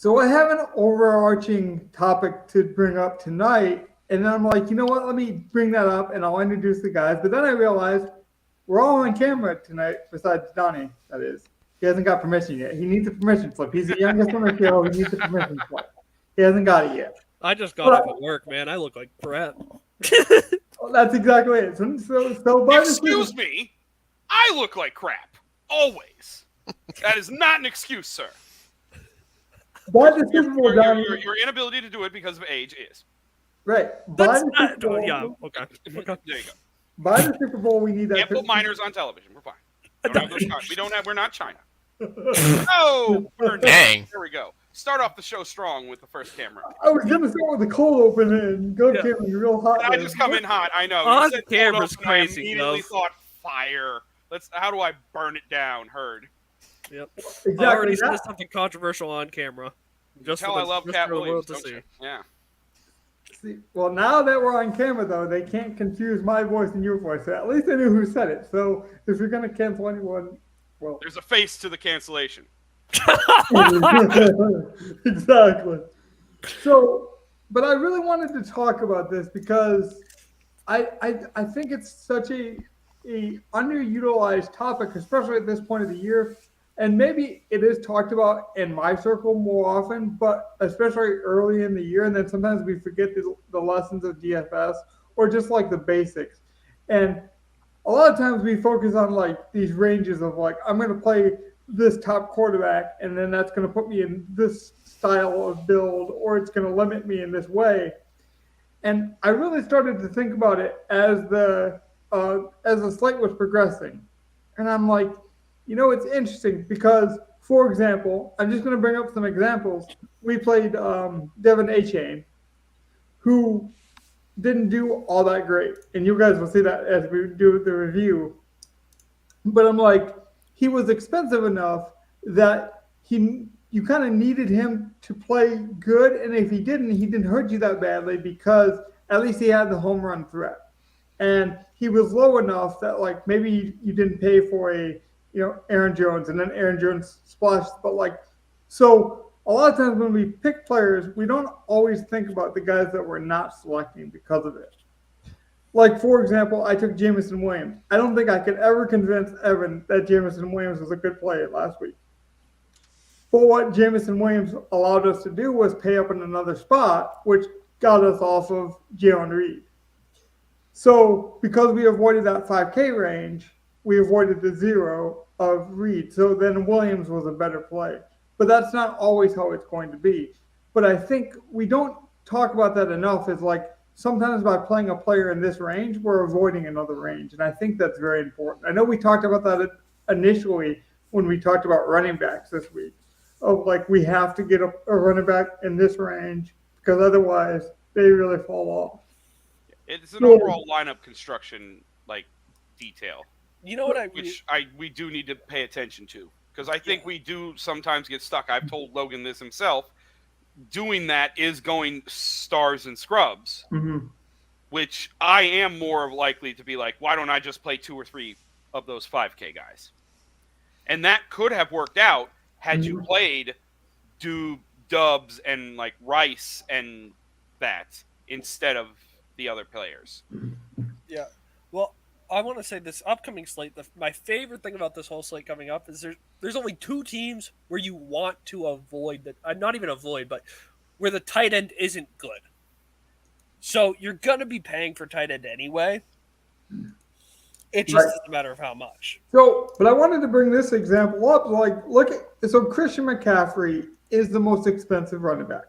So I have an overarching topic to bring up tonight, and then I'm like, you know what? Let me bring that up, and I'll introduce the guys. But then I realized we're all on camera tonight, besides Donnie. That is, he hasn't got permission yet. He needs a permission slip. He's the youngest on the show. He needs a permission slip. He hasn't got it yet. I just got But off at work, man. I look like crap. that's exactly it. So Excuse me, I look like crap. Always. That is not an excuse, sir. By the Super Bowl, Donnie, Your inability to do it because of age is. right. That's not. Yeah. Okay. There you go. By the Super Bowl, we need that. Can't put minors on television. We're fine. We're not China. Oh, Dang. There we go. Start off the show strong with the first camera. I was gonna start with the cold open and go camera real hot. And I just come in hot. I know. On You said camera's cold open, I crazy, immediately though. thought fire. How do I burn it down? Heard. Yep. Exactly. I already said something controversial on camera. Just Tell for I love Cat the Williams, world to don't see. you? Yeah. See, well, now that we're on camera, though, they can't confuse my voice and your voice. So at least I knew who said it. So if you're gonna cancel anyone, well, There's a face to the cancellation. exactly. So, but I really wanted to talk about this because I think it's such a underutilized topic, especially at this point of the year. And maybe it is talked about in my circle more often, but especially early in the year. And then sometimes we forget the lessons of DFS or just like the basics. And a lot of times we focus on like these ranges of like, I'm going to play this top quarterback, and then that's going to put me in this style of build, or it's going to limit me in this way. And I really started to think about it as the slate was progressing, and I'm like, you know, it's interesting because, for example, I'm just going to bring up some examples. We played Devin A-Chain, who didn't do all that great, and you guys will see that as we do the review. But I'm like, he was expensive enough that you kind of needed him to play good, and if he didn't hurt you that badly because at least he had the home run threat, and he was low enough that like maybe you didn't pay for a Aaron Jones, and then Aaron Jones splashed, but like so. A lot of times when we pick players, we don't always think about the guys that we're not selecting because of it. Like, for example, I took Jameson Williams. I don't think I could ever convince Evan that Jameson Williams was a good player last week. But what Jameson Williams allowed us to do was pay up in another spot, which got us off of Jalen Reed. So because we avoided that 5K range, we avoided the 0 of Reed. So then Williams was a better play. But that's not always how it's going to be. But I think we don't talk about that enough. Is like sometimes by playing a player in this range, we're avoiding another range. And I think that's very important. I know we talked about that initially when we talked about running backs this week. Of like we have to get a running back in this range because otherwise they really fall off. It's an overall lineup construction like detail. You know what we do need to pay attention to. Because I think we do sometimes get stuck. I've told Logan this himself. Doing that is going stars and scrubs, which I am more likely to be like, why don't I just play 2 or 3 of those 5K guys? And that could have worked out had you played Dubs and like Rice and that instead of the other players. Yeah. Well, I want to say this upcoming slate, my favorite thing about this whole slate coming up is there's only 2 teams where you want to avoid not even avoid, but where the tight end isn't good. So you're going to be paying for tight end anyway. It just is a matter of how much. So, but I wanted to bring this example up. Like, so Christian McCaffrey is the most expensive running back,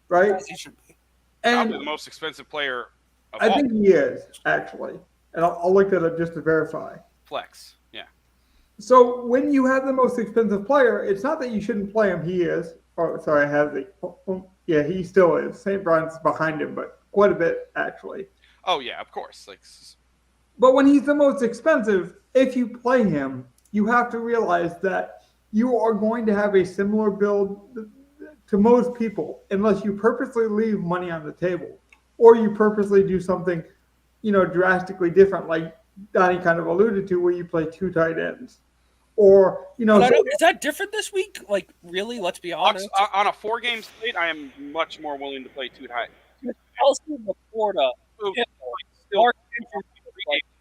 right? Yes, he should be. And Probably the most expensive player of I all. think he is, actually. And I'll look that up just to verify. Flex, yeah. So when you have the most expensive player, it's not that you shouldn't play him. He is. Oh, sorry, I have the. Yeah, he still is. St. Brian's behind him, but quite a bit, actually. Oh, yeah, of course. But when he's the most expensive, if you play him, you have to realize that you are going to have a similar build to most people unless you purposely leave money on the table or you purposely do something drastically different, like Donnie kind of alluded to, where you play 2 tight ends. or is that different this week? Like, really? Let's be honest. On a 4-game slate, I am much more willing to play two high. Chelsea before the Still, 3-game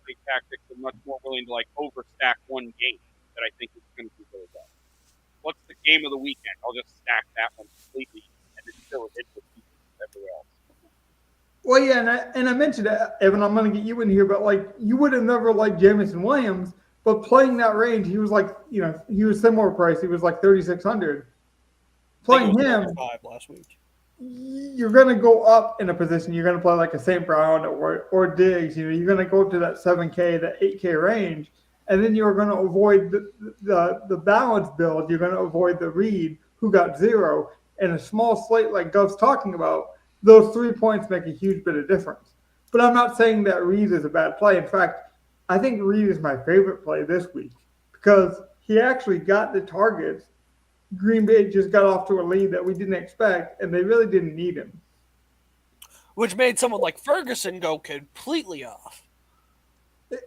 slate tactics are much more willing to overstack one game that I think is going to be really well. What's the game of the weekend? I'll just stack that one completely and then fill it in with everywhere else. Well, yeah, and I mentioned that, Evan. I'm going to get you in here, but you would have never liked Jamison Williams, but playing that range, he was he was similar price. He was like 3,600. Playing him last week, you're going to go up in a position. You're going to play like a St. Brown or Diggs. You're going to go up to that 7K, that 8K range, and then you're going to avoid the balance build. You're going to avoid the Reed, who got 0, and a small slate like Gov's talking about. Those 3 points make a huge bit of difference. But I'm not saying that Reed is a bad play. In fact, I think Reed is my favorite play this week because he actually got the targets. Green Bay just got off to a lead that we didn't expect, and they really didn't need him. Which made someone like Ferguson go completely off.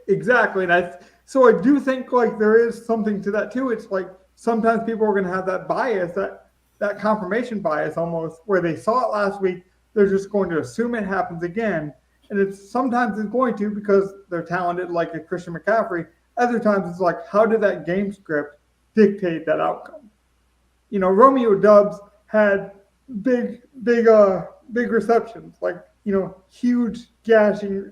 Exactly. And so I do think there is something to that too. It's like sometimes people are going to have that bias, that confirmation bias almost, where they saw it last week. They're just going to assume it happens again. And sometimes it's going to because they're talented like a Christian McCaffrey. Other times it's like, how did that game script dictate that outcome? Romeo Doubs had big receptions, huge gashing,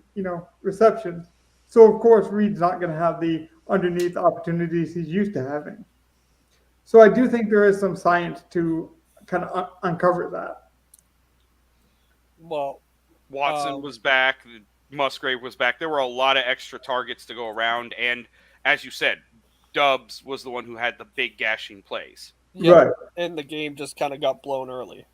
receptions. So of course Reed's not going to have the underneath opportunities he's used to having. So I do think there is some science to kind of uncover that. Well, Watson was back. Musgrave was back. There were a lot of extra targets to go around. And as you said, Doubs was the one who had the big gashing plays. Yeah, right. And the game just kind of got blown early.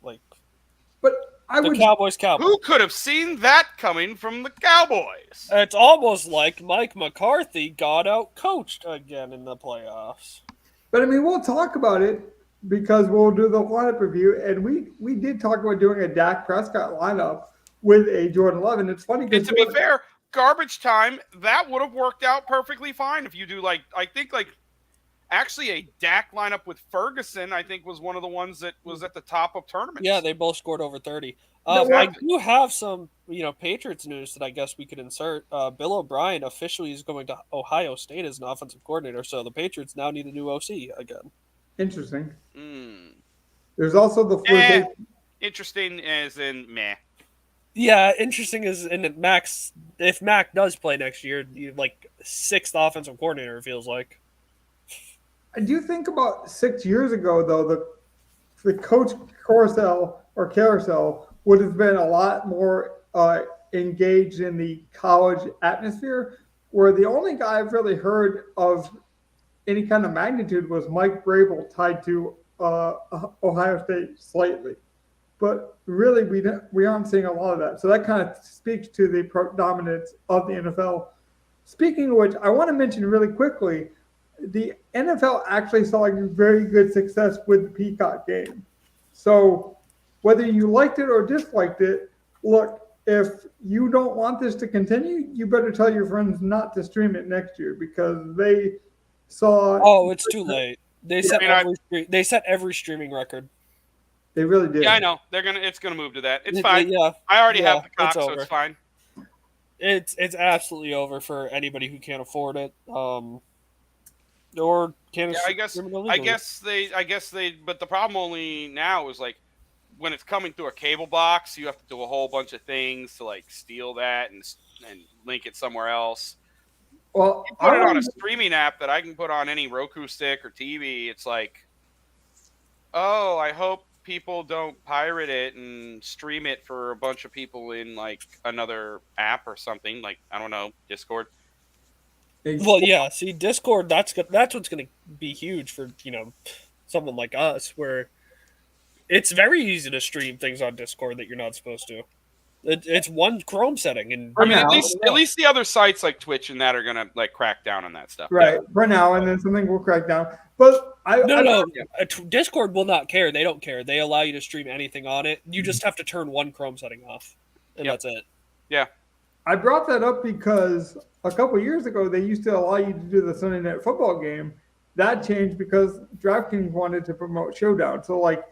But Cowboys. Who could have seen that coming from the Cowboys? It's almost like Mike McCarthy got out coached again in the playoffs. But we'll talk about it because we'll do the lineup review, and we did talk about doing a Dak Prescott lineup with a Jordan Love. And it's funny because to be fair, garbage time, that would have worked out perfectly fine if you do actually a Dak lineup with Ferguson, I think, was one of the ones that was at the top of tournaments. Yeah, they both scored over 30. I do have some, Patriots news that I guess we could insert. Bill O'Brien officially is going to Ohio State as an offensive coordinator, so the Patriots now need a new OC again. Interesting. There's also the interesting as in meh. Yeah, interesting as in if Mac does play next year, sixth offensive coordinator, it feels like. I do think about 6 years ago, though, the coach carousel would have been a lot more engaged in the college atmosphere, where the only guy I've really heard of any kind of magnitude was Mike Vrabel tied to Ohio State slightly. But really, we aren't seeing a lot of that. So that kind of speaks to the dominance of the NFL. Speaking of which, I want to mention really quickly, the NFL actually saw very good success with the Peacock game. So whether you liked it or disliked it, look, if you don't want this to continue, you better tell your friends not to stream it next year because they saw. Oh, it's too late. They set every streaming record. They really did. Yeah, I know. It's gonna move to that. It's fine. Yeah, I already have the cock, so it's fine. It's absolutely over for anybody who can't afford it. Or can't. Yeah, I guess they. But the problem only now is when it's coming through a cable box, you have to do a whole bunch of things to steal that and link it somewhere else. Well, you put it on a streaming app that I can put on any Roku stick or TV. It's I hope people don't pirate it and stream it for a bunch of people in another app or something. I don't know, Discord. Well, yeah. See, Discord. That's what's going to be huge for someone like us, where it's very easy to stream things on Discord that you're not supposed to. It's one Chrome setting, and at least the other sites like Twitch and that are going to crack down on that stuff. Right, for now, and then something will crack down. But Discord will not care. They don't care. They allow you to stream anything on it. You just have to turn one Chrome setting off, and that's it. Yeah. I brought that up because a couple of years ago, they used to allow you to do the Sunday Night Football game, that changed because DraftKings wanted to promote Showdown. So like,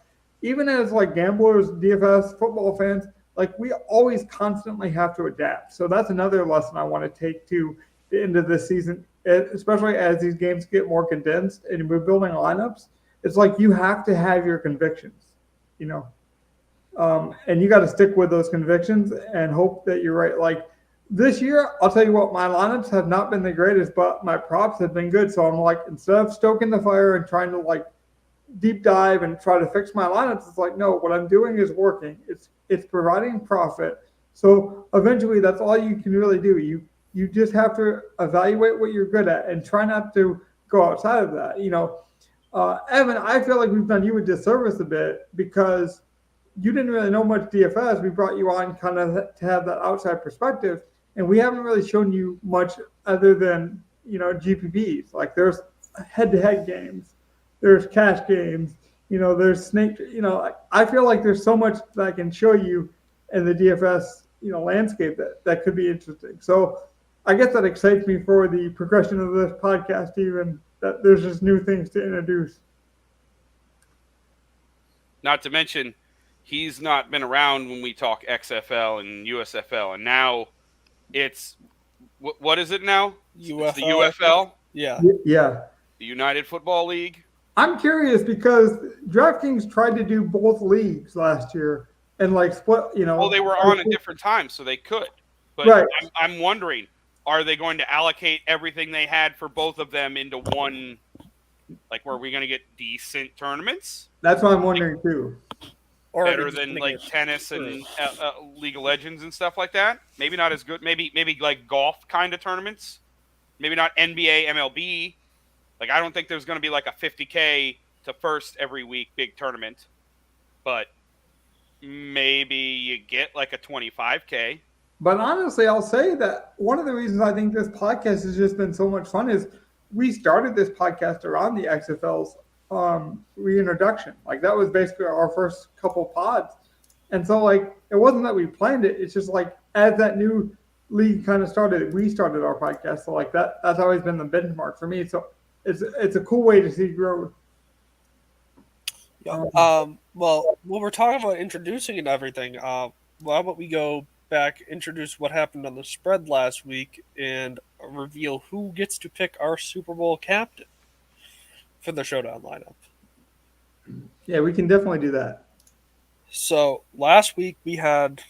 even as like gamblers, DFS, football fans, like we always constantly have to adapt. So that's another lesson I want to take to the end of this season, especially as these games get more condensed and we're building lineups. It's like you have to have your convictions, you know, and you got to stick with those convictions and hope that you're right. Like this year, I'll tell you what, my lineups have not been the greatest, but my props have been good. So I'm like, instead of stoking the fire and trying to like deep dive and try to fix my lineups, it's like, no, what I'm doing is working. It's providing profit. So eventually, that's all you can really do. You just have to evaluate what you're good at and try not to go outside of that. You know, Evan, I feel like we've done you a disservice a bit because you didn't really know much DFS. We brought you on kind of to have that outside perspective, and we haven't really shown you much other than GPPs. Like there's head-to-head games, there's cash games, there's snake. I feel like there's so much that I can show you in the DFS landscape that could be interesting. So I guess that excites me for the progression of this podcast, even that there's just new things to introduce. Not to mention, he's not been around when we talk XFL and USFL, and now it's what is it now? UFL. It's the UFL. Yeah. Yeah. The United Football League. I'm curious because DraftKings tried to do both leagues last year and like split. Well, they were on at different times, so they could. But right. I'm wondering, are they going to allocate everything they had for both of them into one? Like, were we going to get decent tournaments? That's what I'm wondering too. Or better than like tennis and League of Legends and stuff like that. Maybe not as good. Maybe like golf kind of tournaments. Maybe not NBA, MLB. Like I don't think there's going to be like a 50K to first every week big tournament, but maybe you get like a 25K. But honestly, I'll say that one of the reasons I think this podcast has just been so much fun is we started this podcast around the XFL's reintroduction. Like that was basically our first couple pods. And so like it wasn't that we planned it, it's just like as that new league kind of started, we started our podcast. So like that's always been the benchmark for me. So it's a cool way to see growth. Yeah. Well, when we're talking about introducing and everything, how about we go back, introduce what happened on the spread last week, and reveal who gets to pick our Super Bowl captain for the Showdown lineup. Yeah, we can definitely do that. So last week we had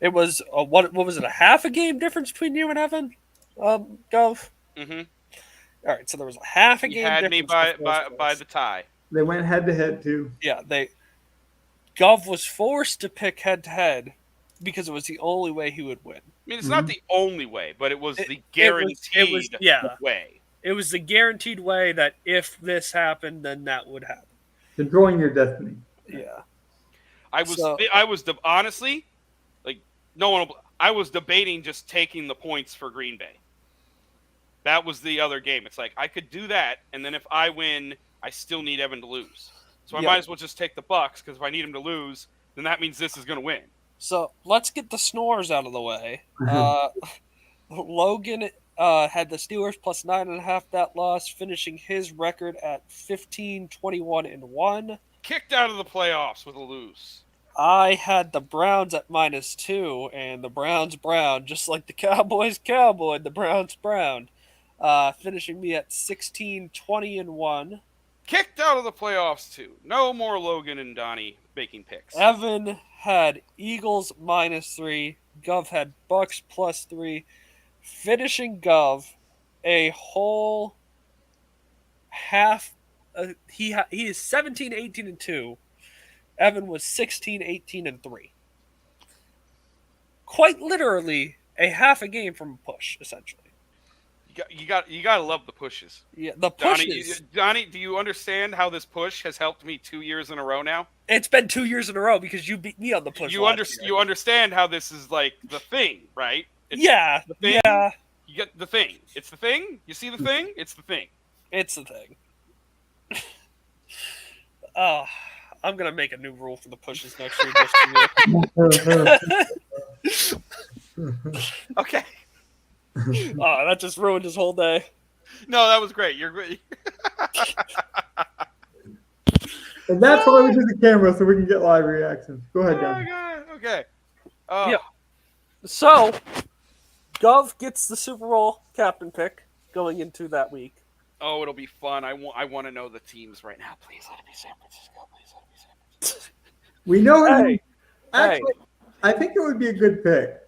it was what was it, a half a game difference between you and Evan, Gov? Mm-hmm. All right, so there was a half a game. Had difference me by the tie. They went head to head too. Yeah, Gov was forced to pick head to head because it was the only way he would win. I mean, it's not the only way, but it was the guaranteed way. It was the guaranteed way that if this happened, then that would happen. Controlling your destiny. Yeah. I was honestly, like, I was debating just taking the points for Green Bay. That was the other game. It's like I could do that, and then if I win, I still need Evan to lose. So I might as well just take the Bucks, because if I need him to lose, then that means this is going to win. So let's get the snores out of the way. Logan had the Steelers plus 9.5 that loss, finishing his record at 15-21-1. Kicked out of the playoffs with a lose. I had the Browns at -2, and the Browns brown, just like the Cowboys cowboy, the Browns brown, finishing me at 16-20-1. Kicked out of the playoffs too. No more Logan and Donnie making picks. Evan had Eagles -3. Gov had Bucks +3. Finishing Gov a whole half. He is 17-18-2. Evan was 16-18-3. Quite literally a half a game from a push, essentially. You got to love the pushes. Yeah, the pushes. Donnie, do you understand how this push has helped me 2 years in a row now? It's been 2 years in a row because you beat me on the push. You understand how this is like the thing, right? It's yeah. The thing. Yeah. You get the thing. It's the thing. You see the thing? It's the thing. It's the thing. I'm gonna make a new rule for the pushes next year. Okay. That just ruined his whole day. No, that was great. You're great. And that's why we do the camera so we can get live reactions. Go ahead, Dan. Okay. Yeah. So, Gov gets the Super Bowl captain pick going into that week. Oh, it'll be fun. I want to know the teams right now. Please let it be San Francisco. Please let it be San Francisco. We know him. Hey, Actually, I think it would be a good pick,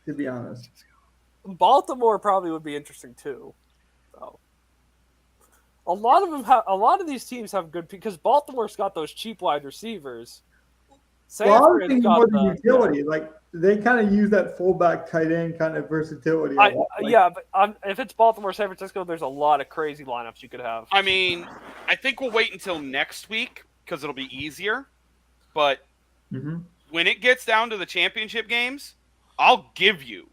to be honest. Baltimore probably would be interesting too. So, a lot of these teams have good because Baltimore's got those cheap wide receivers. Well, I was thinking more the utility. Like they kind of use that fullback tight end kind of versatility. But if it's Baltimore, San Francisco, there's a lot of crazy lineups you could have. I mean, I think we'll wait until next week because it'll be easier. But when it gets down to the championship games, I'll give you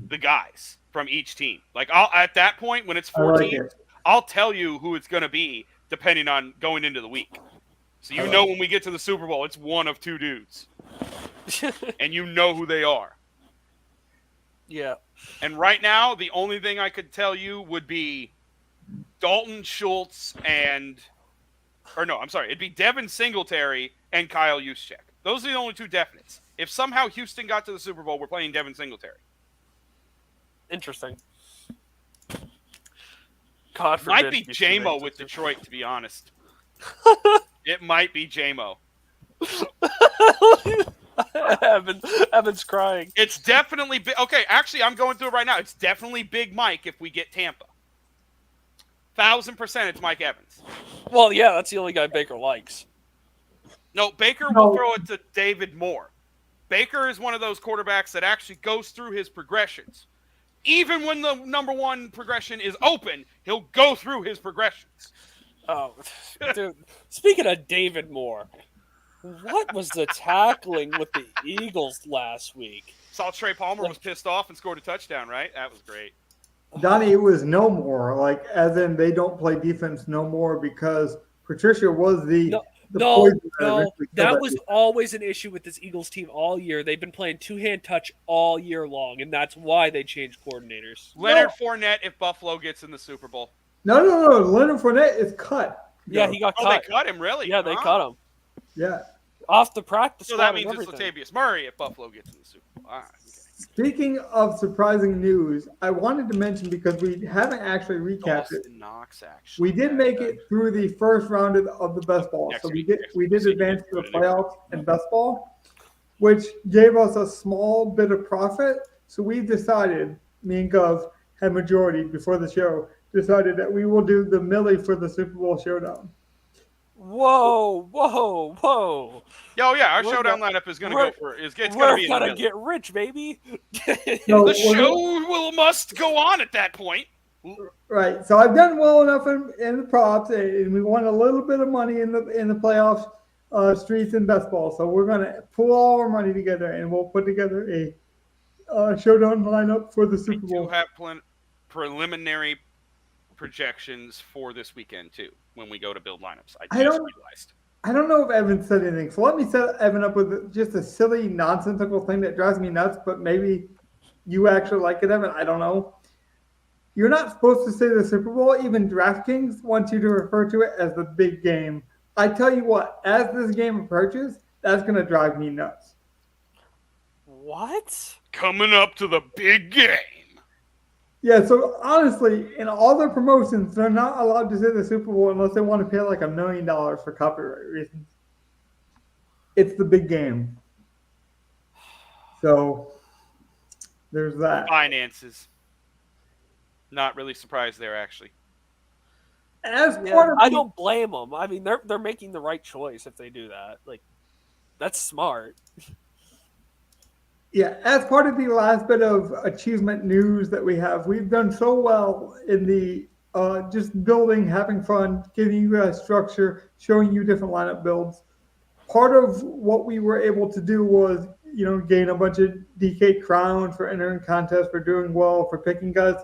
the guys from each team. Like at that point when it's 14, I'll tell you who it's going to be depending on going into the week. So you know when we get to the Super Bowl, it's one of two dudes. And you know who they are. Yeah. And right now, the only thing I could tell you would be Dalton Schultz it'd be Devin Singletary and Kyle Juszczyk. Those are the only two definites. If somehow Houston got to the Super Bowl, we're playing Devin Singletary. Interesting. God forbid. Might be J-Mo with Detroit, to be honest. It might be J-Mo. Evan's crying. It's definitely okay. Actually, I'm going through it right now. It's definitely Big Mike if we get Tampa. 1,000% it's Mike Evans. Well, yeah, that's the only guy Baker likes. No, Baker will throw it to David Moore. Baker is one of those quarterbacks that actually goes through his progressions. Even when the number one progression is open, he'll go through his progressions. Oh, dude. Speaking of David Moore, what was the tackling with the Eagles last week? Saw Trey Palmer was pissed off and scored a touchdown, right? That was great. Donnie, it was no more. Like, as in they don't play defense no more because Patricia was that was always an issue with this Eagles team all year. They've been playing two-hand touch all year long, and that's why they changed coordinators. Leonard Fournette if Buffalo gets in the Super Bowl. No. Leonard Fournette is cut. Yeah, he got cut. Oh, they cut him, really? Yeah, they cut him. Yeah. Off the practice squad. So that means it's Latavius Murray if Buffalo gets in the Super Bowl. All right. Okay. Speaking of surprising news, I wanted to mention because we haven't actually recapped it. We did make it through the first round of the best ball. So we did advance to the playoffs in best ball, which gave us a small bit of profit. So we decided, me and Gov had majority before the show, decided that we will do the Millie for the Super Bowl showdown. Whoa. Oh yeah, our showdown lineup is going to go for it's going to be. We're going to get rich, baby. The show must go on at that point. Right. So I've done well enough in the props, and we won a little bit of money in the playoffs, streets and best ball. So we're going to pull all our money together, and we'll put together a showdown lineup for the Super Bowl. We do have preliminary projections for this weekend too when we go to build lineups. I don't know if Evan said anything, so let me set Evan up with just a silly nonsensical thing that drives me nuts, but maybe you actually like it, Evan. I don't know. You're not supposed to say the Super Bowl. Even DraftKings wants you to refer to it as the big game. I tell you what, as this game approaches, that's going to drive me nuts. What? Coming up to the big game. Yeah, so honestly, in all their promotions, they're not allowed to say the Super Bowl unless they want to pay like $1 million for copyright reasons. It's the big game. So there's that. Finances. Not really surprised there, actually. I don't blame them. I mean, they're making the right choice if they do that. Like, that's smart. Yeah, as part of the last bit of achievement news that we have, we've done so well in the just building, having fun, giving you guys structure, showing you different lineup builds. Part of what we were able to do was, gain a bunch of DK crowns for entering contests, for doing well, for picking guys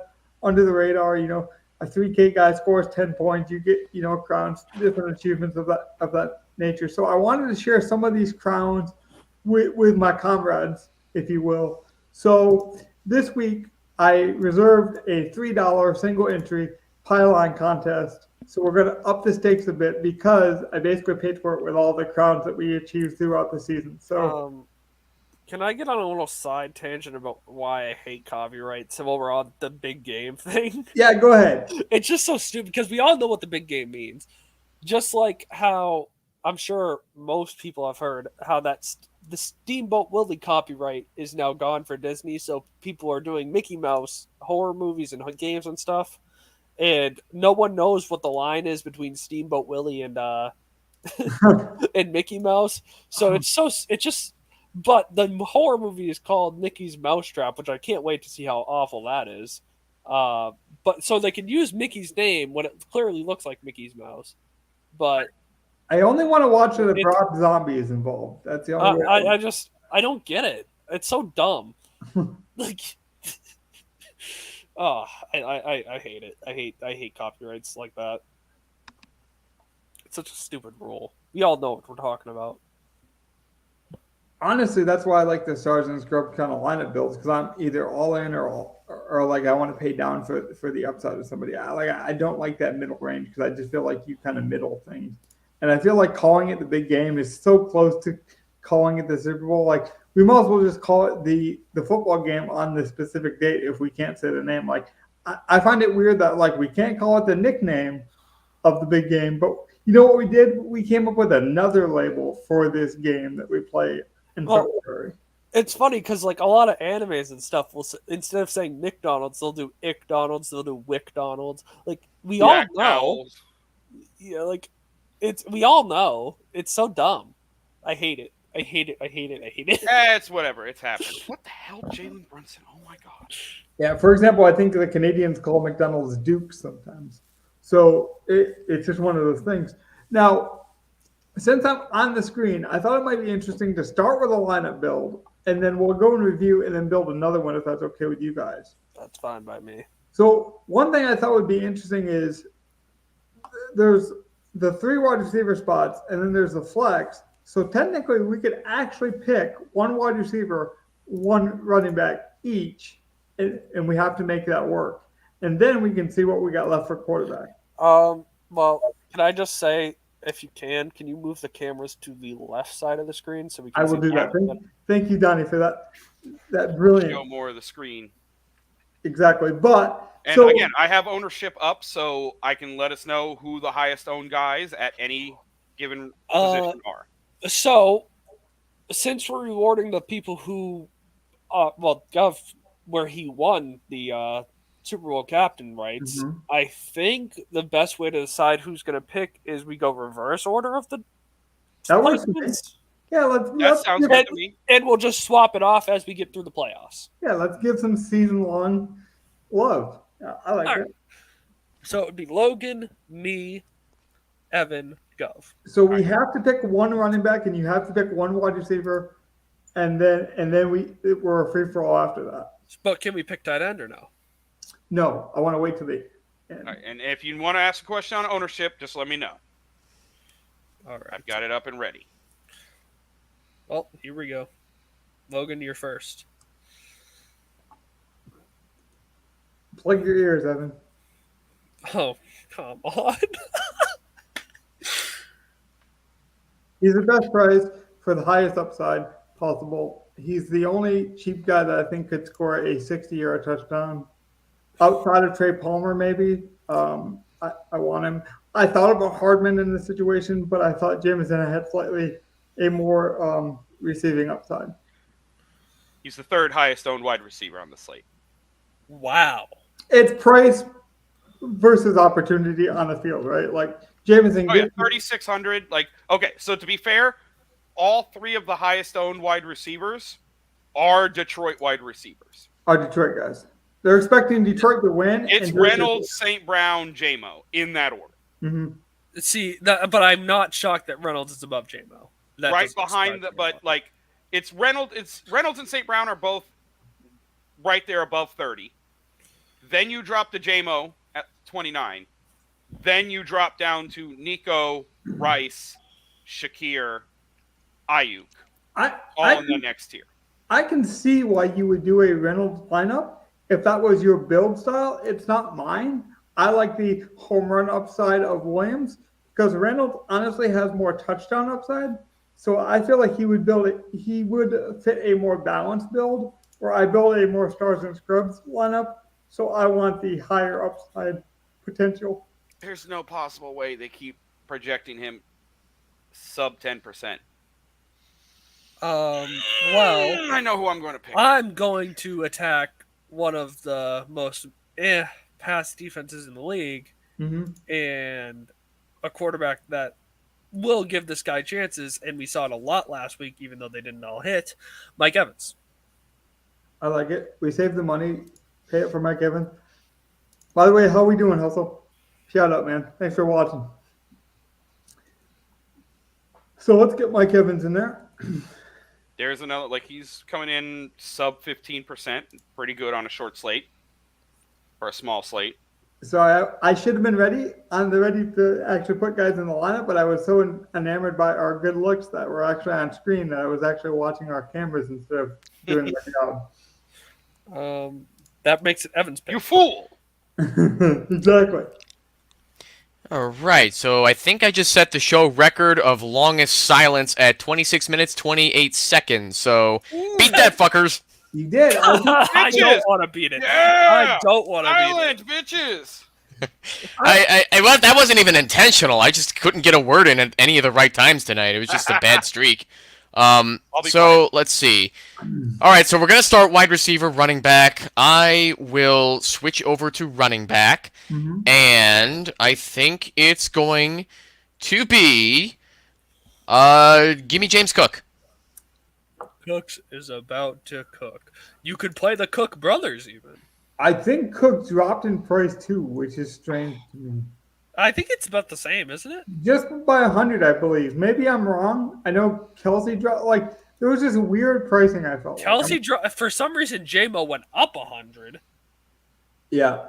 under the radar. A 3K guy scores 10 points, you get, crowns, different achievements of that nature. So I wanted to share some of these crowns with my comrades, if you will. So this week I reserved a $3 single entry pylon contest. So we're going to up the stakes a bit because I basically paid for it with all the crowns that we achieved throughout the season. So, can I get on a little side tangent about why I hate copyrights while we're on the big game thing? yeah, go ahead. It's just so stupid because we all know what the big game means. Just like how I'm sure most people have heard how the Steamboat Willie copyright is now gone for Disney, so people are doing Mickey Mouse horror movies and games and stuff, and no one knows what the line is between Steamboat Willie and and Mickey Mouse. So it's just. But the horror movie is called Mickey's Mousetrap, which I can't wait to see how awful that is. But so they can use Mickey's name when it clearly looks like Mickey's mouse. But I only want to watch it if Rob Zombie is involved. That's the only way. I don't get it. It's so dumb. Like, oh, I hate it. I hate copyrights like that. It's such a stupid rule. We all know what we're talking about. Honestly, that's why I like the Stars and Scrubs kind of lineup builds, because I'm either all in or like I want to pay down for the upside of somebody. I don't like that middle range because I just feel like you kind of middle things, and I feel like calling it the big game is so close to calling it the Super Bowl. Like we might as well just call it the football game on the specific date if we can't say the name. Like I find it weird that like we can't call it the nickname of the big game, but you know what we did? We came up with another label for this game that we play in February. It's funny because like a lot of animes and stuff will, instead of saying McDonald's, they'll do Ickdonald's, they'll do Wickdonald's. Like we all know, yeah, like we all know it's so dumb. I hate it. I hate it. I hate it. I hate it. It's whatever. It's happened. What the hell, Jalen Brunson? Oh my god. Yeah. For example, I think the Canadians call McDonald's Duke sometimes. So it's just one of those things. Now, since I'm on the screen, I thought it might be interesting to start with a lineup build, and then we'll go and review and then build another one if that's okay with you guys. That's fine by me. So one thing I thought would be interesting is there's the 3 wide receiver spots, and then there's the flex. So technically, we could actually pick 1 wide receiver, 1 running back each, and we have to make that work. And then we can see what we got left for quarterback. Well, can I just say, if you can you move the cameras to the left side of the screen so we can? I will do that. Thank you, Donnie, for that brilliant. Show more of the screen. Exactly, but again, I have ownership up, so I can let us know who the highest owned guys at any given position are. So, since we're rewarding the people who, Gov, where he won the Super Bowl captain rights, I think the best way to decide who's going to pick is we go reverse order of the placements. Yeah, that sounds good to me. And we'll just swap it off as we get through the playoffs. Yeah, let's give some season-long love. Yeah, I like it. So it would be Logan, me, Evan, Gov. So we have to pick 1 running back, and you have to pick 1 wide receiver, and then we're a free-for-all after that. But can we pick tight end or no? No, I want to wait till the end. All right, and if you want to ask a question on ownership, just let me know. All right. I've got it up and ready. Well, here we go. Logan, you're first. Plug your ears, Evan. Oh, come on. He's the best price for the highest upside possible. He's the only cheap guy that I think could score a 60-yard touchdown. Outside of Trey Palmer, maybe. I want him. I thought about Hardman in this situation, but I thought Jameson had slightly a more receiving upside. He's the 3rd highest owned wide receiver on the slate. Wow. It's price versus opportunity on the field, right? Like Jameson. 3,600. Like, okay, so to be fair, all 3 of the highest owned wide receivers are Detroit wide receivers. Are Detroit guys. They're expecting Detroit to win. It's Reynolds, St. Brown, J-Mo in that order. Mm-hmm. See, but I'm not shocked that Reynolds is above J-Mo. Right behind but like it's Reynolds and St. Brown are both right there above 30. Then you drop to J-Mo at 29. Then you drop down to Nico, Rice, Shakir, Ayuk. All in the next tier. I can see why you would do a Reynolds lineup if that was your build style. It's not mine, I like the home run upside of Williams because Reynolds honestly has more touchdown upside. So I feel like he would fit a more balanced build where I build a more stars and scrubs lineup. So I want the higher upside potential. There's no possible way they keep projecting him sub 10%. Well, I know who I'm going to pick. I'm going to attack one of the most pass defenses in the league, and a quarterback that will give this guy chances, and we saw it a lot last week, even though they didn't all hit. Mike Evans. I like it. We saved the money. Pay it for Mike Evans. By the way, how we doing, Hustle? Shout out, man. Thanks for watching. So let's get Mike Evans in there. There's another, like, he's coming in sub 15%, pretty good on a short slate or a small slate. So I should have been ready. I'm ready to actually put guys in the lineup, but I was so enamored by our good looks that we're actually on screen that I was actually watching our cameras instead of doing my job. That makes it Evans' pick. You fool! Exactly. All right, so I think I just set the show record of longest silence at 26 minutes, 28 seconds. So beat that, fuckers. You did. I don't want to beat it. Yeah! I don't want to beat Silent, bitches! Well, that wasn't even intentional. I just couldn't get a word in at any of the right times tonight. It was just a bad streak. So let's see. All right, so we're going to start wide receiver, running back. I will switch over to running back, and I think it's going to be give me James Cook. Cooks is about to cook. You could play the Cook brothers even. I think Cook dropped in price too, which is strange to me. I think it's about the same, isn't it? Just by 100, I believe. Maybe I'm wrong. I know Kelsey dropped. Like there was just weird pricing. I felt Kelsey dropped for some reason. JMO went up 100. Yeah.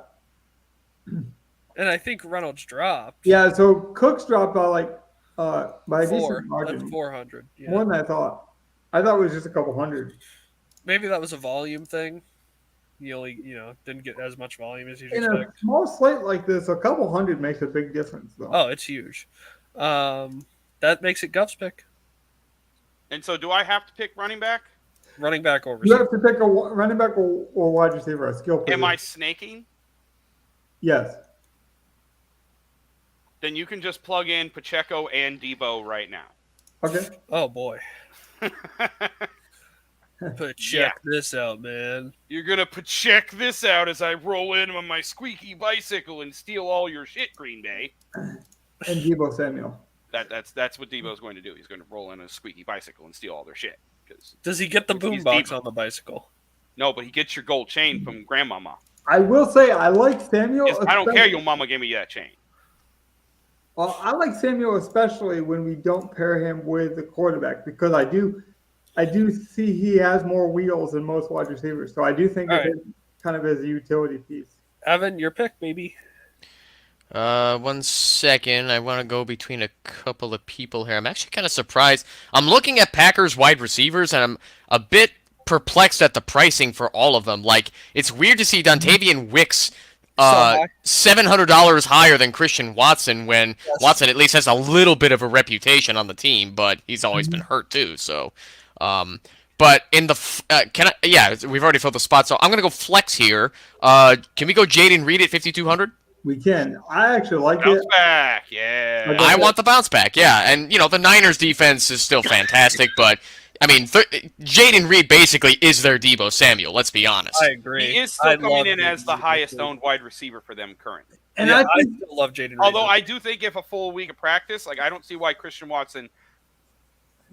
And I think Reynolds dropped. Yeah. So Cook's dropped by by a decent margin. That's 400. Yeah. More than I thought. I thought it was just a couple hundred. Maybe that was a volume thing. You only, didn't get as much volume as you'd expect. In a small slate like this, a couple hundred makes a big difference, though. Oh, it's huge. That makes it Guff's pick. And so, do I have to pick running back? Running back or receiver? You have to pick a running back or wide receiver, a skill player. Am I snaking? Yes. Then you can just plug in Pacheco and Debo right now. Okay. Oh boy. Check this out, man. You're gonna check this out as I roll in on my squeaky bicycle and steal all your shit, Green Bay. And Debo Samuel. That's what Debo's going to do. He's going to roll in a squeaky bicycle and steal all their shit. Does he get the boombox on the bicycle? No, but he gets your gold chain from Grandmama. I will say I like Samuel. Yes, I don't care. Your mama gave me that chain. Well, I like Samuel especially when we don't pair him with the quarterback because I do see he has more wheels than most wide receivers. So I do think it's kind of as a utility piece. Evan, your pick, baby. 1 second. I want to go between a couple of people here. I'm actually kind of surprised. I'm looking at Packers wide receivers, and I'm a bit perplexed at the pricing for all of them. Like, it's weird to see Dontavian Wicks $700 higher than Christian Watson when Watson at least has a little bit of a reputation on the team, but he's always been hurt too. So, but in the we've already filled the spot, so I'm gonna go flex here. Can we go Jaden Reed at 5,200? We can. I actually like it. Bounce back, yeah. I want the bounce back, yeah. And the Niners defense is still fantastic, but I mean, Jaden Reed basically is their Debo Samuel. Let's be honest. I agree. He is still coming in as the highest owned wide receiver for them currently. And I still love Jaden Reed. Although I do think if a full week of practice, I don't see why Christian Watson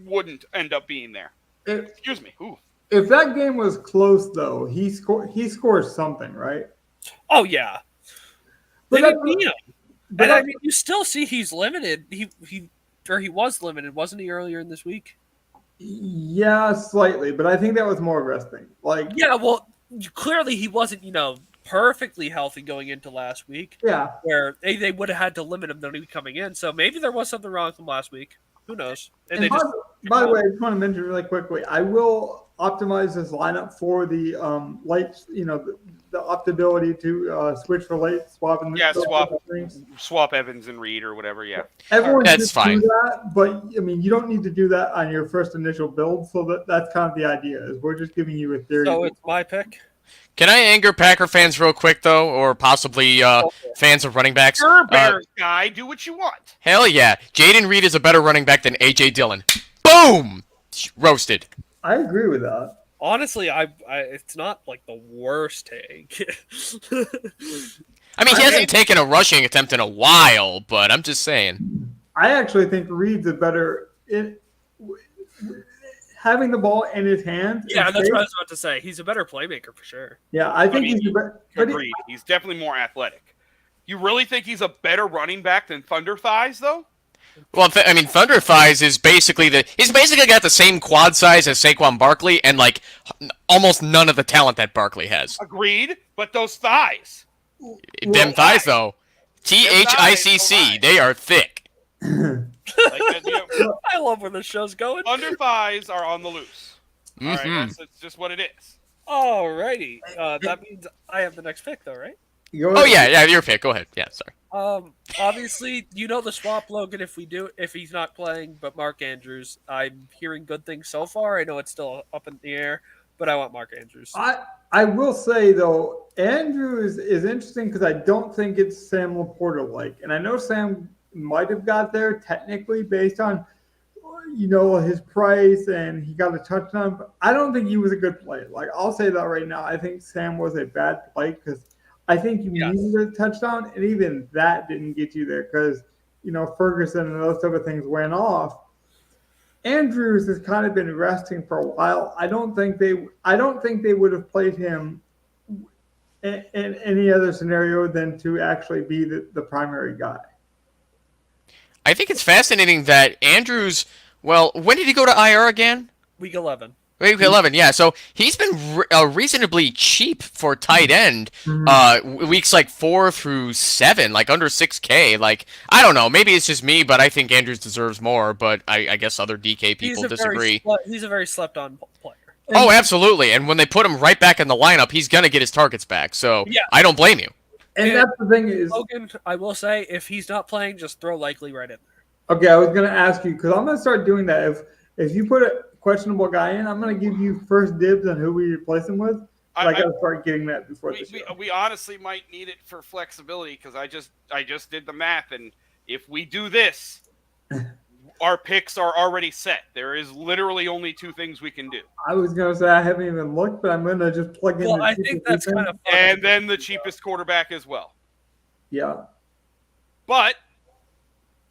wouldn't end up being there. Excuse me. Ooh. If that game was close, though, he scores something, right? Oh yeah. But I mean, you still see he's limited. He was limited, wasn't he, earlier in this week? Yeah, slightly, but I think that was more of a rest thing. Yeah, well, clearly he wasn't, perfectly healthy going into last week. Yeah, where they would have had to limit him to coming in. So maybe there was something wrong from last week. Who knows? By the way, I just want to mention really quickly. I will optimize this lineup for the late, the optability to switch for late swap and swap Evans and Reed or whatever. Yeah, everyone That's should fine. do that, but I mean, you don't need to do that on your first initial build. So that's kind of the idea. Is we're just giving you a theory. So it's my pick. Can I anger Packer fans real quick though, or possibly fans of running backs? You're a Bears guy. Do what you want. Hell yeah, Jaden Reed is a better running back than AJ Dillon. Boom, roasted. I agree with that. Honestly, I it's not like the worst take. I mean, he hasn't taken a rushing attempt in a while, but I'm just saying. I actually think Reed's a better having the ball in his hands. Yeah, that's what I was about to say. He's a better playmaker for sure. Yeah, I think he's a better. Agreed. He's definitely more athletic. You really think he's a better running back than Thunder Thighs, though? Well, I mean, Thunder Thighs is basically he's basically got the same quad size as Saquon Barkley and like almost none of the talent that Barkley has. Agreed, but those thighs. Them thighs though, THICC, they are thick. I love where the show's going. Thunder Thighs are on the loose. All right, Mm-hmm. that's just what it is. Alrighty, that means I have the next pick though, right? Oh yeah, your pick. Go ahead. Yeah, sorry. Obviously, the swap Logan if he's not playing, but Mark Andrews. I'm hearing good things so far. I know it's still up in the air, but I want Mark Andrews. I will say though, Andrews is interesting because I don't think it's Sam Laporta like, and I know Sam might have got there technically based on his price and he got a touchdown, but I don't think he was a good play. Like I'll say that right now. I think Sam was a bad play because I think you needed a touchdown, and even that didn't get you there because, Ferguson and those type of things went off. Andrews has kind of been resting for a while. I don't think they would have played him in any other scenario than to actually be the primary guy. I think it's fascinating that Andrews. Well, when did he go to IR again? Week 11. Week 11, yeah. So he's been reasonably cheap for tight end. Weeks like 4 through 7, like under 6K. Like I don't know, maybe it's just me, but I think Andrews deserves more. But I guess other DK people disagree. He's a very slept-on player. Oh, absolutely. And when they put him right back in the lineup, he's gonna get his targets back. So yeah. I don't blame you. And that's the thing is, Logan, I will say, if he's not playing, just throw Likely right in there. Okay, I was gonna ask you because I'm gonna start doing that. If you put a questionable guy in, I'm going to give you first dibs on who we replace him with. I got to start getting that before the show. We honestly might need it for flexibility because I just did the math, and if we do this, our picks are already set. There is literally only 2 things we can do. I was going to say I haven't even looked, but I'm going to just plug in. Well, I think that's kind of fun. And then the cheapest quarterback as well. Yeah. But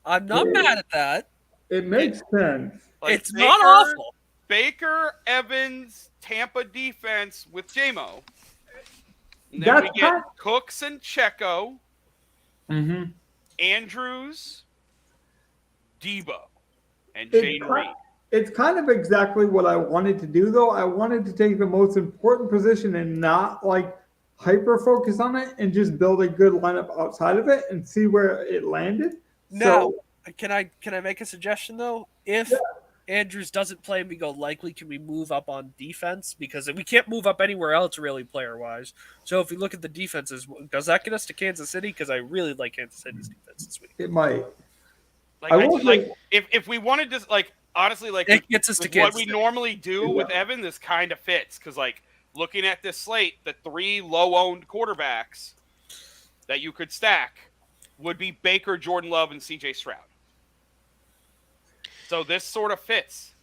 I'm not mad at that. It makes sense. Like it's not awful. Baker, Evans, Tampa defense with JMO. And then we get Cooks and Checo. Andrews, Debo, and Jane Reed. It's kind of exactly what I wanted to do, though. I wanted to take the most important position and not like hyper focus on it and just build a good lineup outside of it and see where it landed. Now, can I make a suggestion though? If Andrews doesn't play and we go Likely, can we move up on defense? Because we can't move up anywhere else really player-wise. So if we look at the defenses, does that get us to Kansas City? Because I really like Kansas City's defense this week. It might. If we wanted to, honestly, it gets us to Kansas City. What we normally do with Evan, this kind of fits. Because, looking at this slate, the 3 low-owned quarterbacks that you could stack would be Baker, Jordan Love, and C.J. Stroud. So this sort of fits.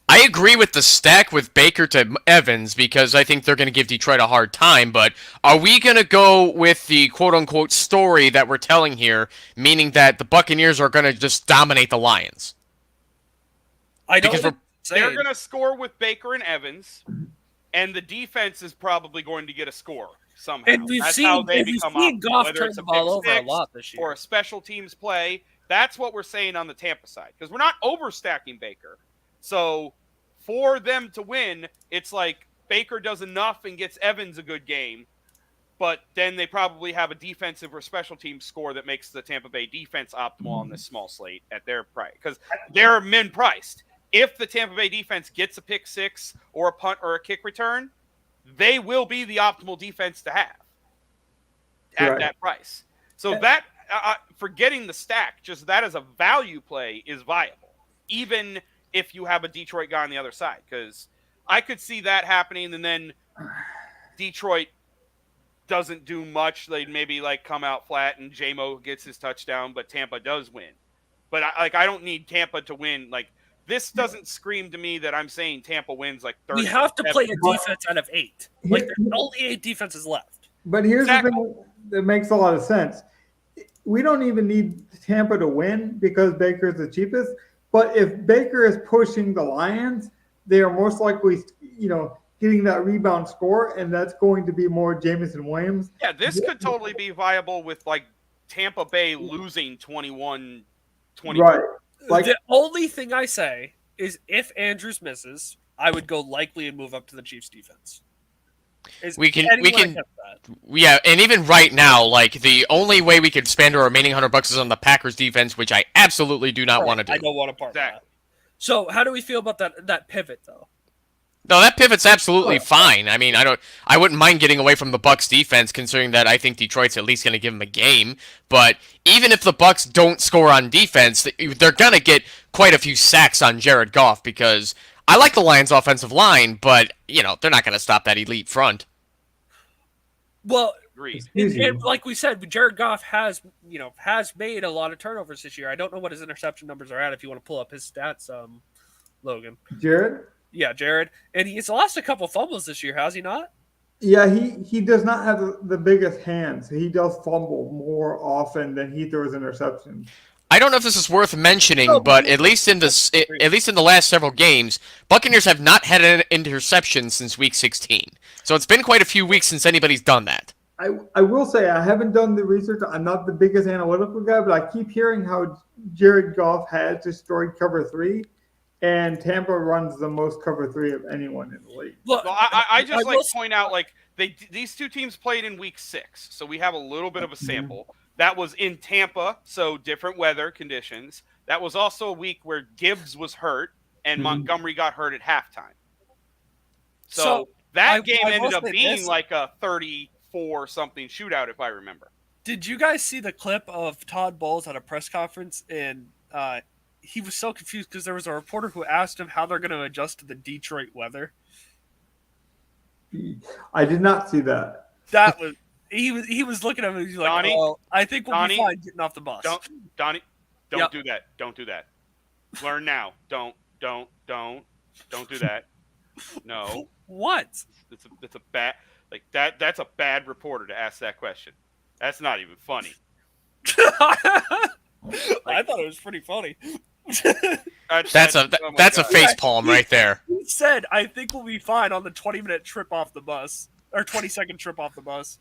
I agree with the stack with Baker to Evans because I think they're going to give Detroit a hard time, but are we going to go with the quote-unquote story that we're telling here, meaning that the Buccaneers are going to just dominate the Lions? I don't think they're going to score with Baker and Evans, and the defense is probably going to get a score somehow. And we've seen Goff turn the ball over a lot this year. Or a special teams play. That's what we're saying on the Tampa side. Because we're not overstacking Baker. So for them to win, it's like Baker does enough and gets Evans a good game. But then they probably have a defensive or special team score that makes the Tampa Bay defense optimal on this small slate at their price. Because they're min-priced. if the Tampa Bay defense gets a pick six or a punt or a kick return, they will be the optimal defense to have at that price. So that, forgetting the stack, just that as a value play is viable, even if you have a Detroit guy on the other side. Because I could see that happening, and then Detroit doesn't do much. They'd maybe like come out flat and J-Mo gets his touchdown, but Tampa does win. But I don't need Tampa to win. Like, this doesn't scream to me that I'm saying Tampa wins like 30. We have to play a defense out of 8. Like, there's only 8 defenses left. But here's the thing that makes a lot of sense. We don't even need Tampa to win because Baker's the cheapest. But if Baker is pushing the Lions, they are most likely, getting that rebound score, and that's going to be more Jameson Williams. Yeah, this could totally be viable with like Tampa Bay losing 21-20. Right. Like, the only thing I say is if Andrews misses, I would go likely and move up to the Chiefs defense. We can, yeah, and even right now, like, the only way we could spend our remaining $100 is on the Packers defense, which I absolutely do not want to do. I don't want to part with that. So, how do we feel about that pivot, though? No, that pivot's absolutely fine. I mean, I wouldn't mind getting away from the Bucs defense, considering that I think Detroit's at least going to give them a game. But even if the Bucs don't score on defense, they're going to get quite a few sacks on Jared Goff, because I like the Lions' offensive line, but they're not going to stop that elite front. Well, and like we said, Jared Goff has made a lot of turnovers this year. I don't know what his interception numbers are at. If you want to pull up his stats, Logan. Jared. Yeah, Jared. And he's lost a couple fumbles this year, has he not? Yeah, he does not have the biggest hands. He does fumble more often than he throws interceptions. I don't know if this is worth mentioning, but at least in the last several games, Buccaneers have not had an interception since Week 16. So it's been quite a few weeks since anybody's done that. I will say I haven't done the research. I'm not the biggest analytical guy, but I keep hearing how Jared Goff has destroyed cover 3. And Tampa runs the most cover 3 of anyone in the league. Well, I just point out, like, these two teams played in Week 6, so we have a little bit of a sample. That was in Tampa, so different weather conditions. That was also a week where Gibbs was hurt and Montgomery got hurt at halftime. So that game ended up being like a 34-something shootout, if I remember. Did you guys see the clip of Todd Bowles at a press conference? And he was so confused because there was a reporter who asked him how they're going to adjust to the Detroit weather. I did not see that. That was he was looking at him and he's like, Donnie, "Oh, I think we'll be fine getting off the bus." Don't do that. Don't do that. Learn now. Don't do that. No. What? It's a bad that's a bad reporter to ask that question. That's not even funny. I thought it was pretty funny. That's a face palm right there. He said, "I think we'll be fine on the 20-minute trip off the bus, or 20-second trip off the bus."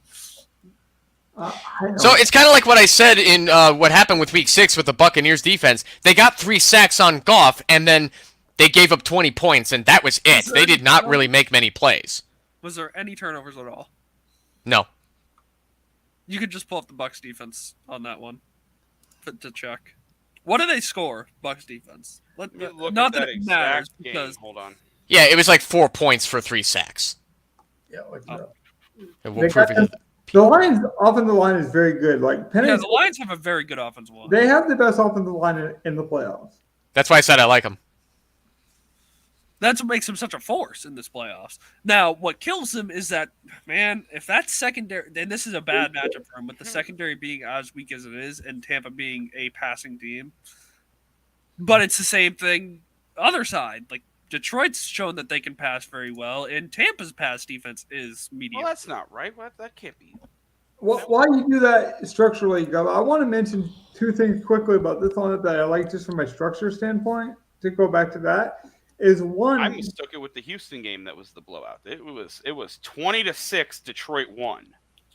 So it's kind of like what I said in what happened with Week 6 with the Buccaneers defense. They got 3 sacks on Goff, and then they gave up 20 points, and that was it. They did not really make many plays. Was there any turnovers at all? No. You could just pull up the Bucs defense on that one to check. What do they score, Bucs defense? Not that it matters because hold on. Yeah, it was like 4 points for 3 sacks. Yeah, The Lions' offensive line is very good. The Lions have a very good offensive line. They have the best offensive line in the playoffs. That's why I said I like them. That's what makes him such a force in this playoffs. Now, what kills him is that, man, if that's secondary, then this is a bad matchup for him, with the secondary being as weak as it is and Tampa being a passing team. But it's the same thing other side. Like, Detroit's shown that they can pass very well, and Tampa's pass defense is mediocre. Well, that's not right. That can't be. Why you do that structurally, Gov? I want to mention 2 things quickly about this one that I like just from a structure standpoint, to go back to that. Is one I mistook it with the Houston game that was the blowout. It was 20-6. Detroit won.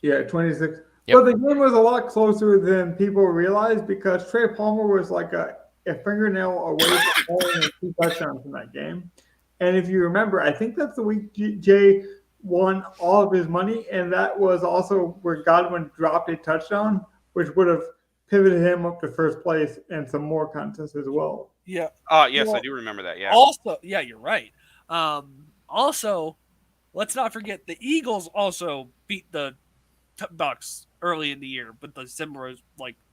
Yeah, 26. Yep. But the game was a lot closer than people realized because Trey Palmer was like a fingernail away from scoring 2 touchdowns in that game. And if you remember, I think that's the week Jay won all of his money, and that was also where Godwin dropped a touchdown, which would have pivoted him up to first place and some more contests as well. Yeah. Yes, I do remember that. Yeah. Also, yeah, you're right. Also, let's not forget the Eagles also beat the Bucks early in the year with the similar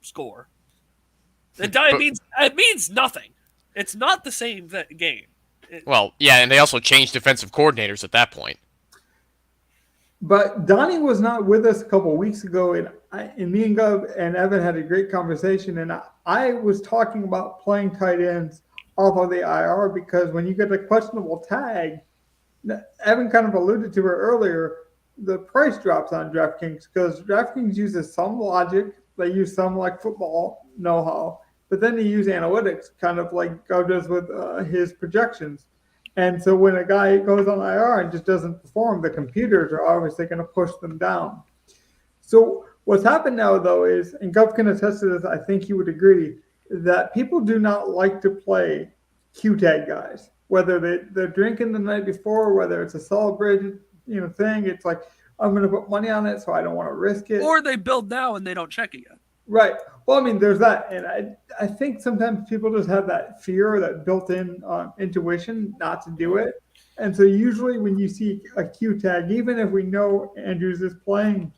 score. It means nothing. It's not the same game. And they also changed defensive coordinators at that point. But Donnie was not with us a couple of weeks ago, and me and Gov and Evan had a great conversation, and I was talking about playing tight ends off of the IR because when you get a questionable tag, Evan kind of alluded to it earlier, the price drops on DraftKings because DraftKings uses some logic, they use some football know-how, but then they use analytics, kind of like Gov does with his projections. And so when a guy goes on IR and just doesn't perform, the computers are obviously going to push them down. So what's happened now, though, is, and Gov can attest to this, I think he would agree, that people do not like to play Q-tag guys. Whether they're drinking the night before, whether it's a celebrated thing, it's like, I'm going to put money on it, so I don't want to risk it. Or they build now and they don't check it yet. Right. Well, I mean, there's that. And I think sometimes people just have that fear, that built-in intuition not to do it. And so usually when you see a Q tag, even if we know Andrews is playing,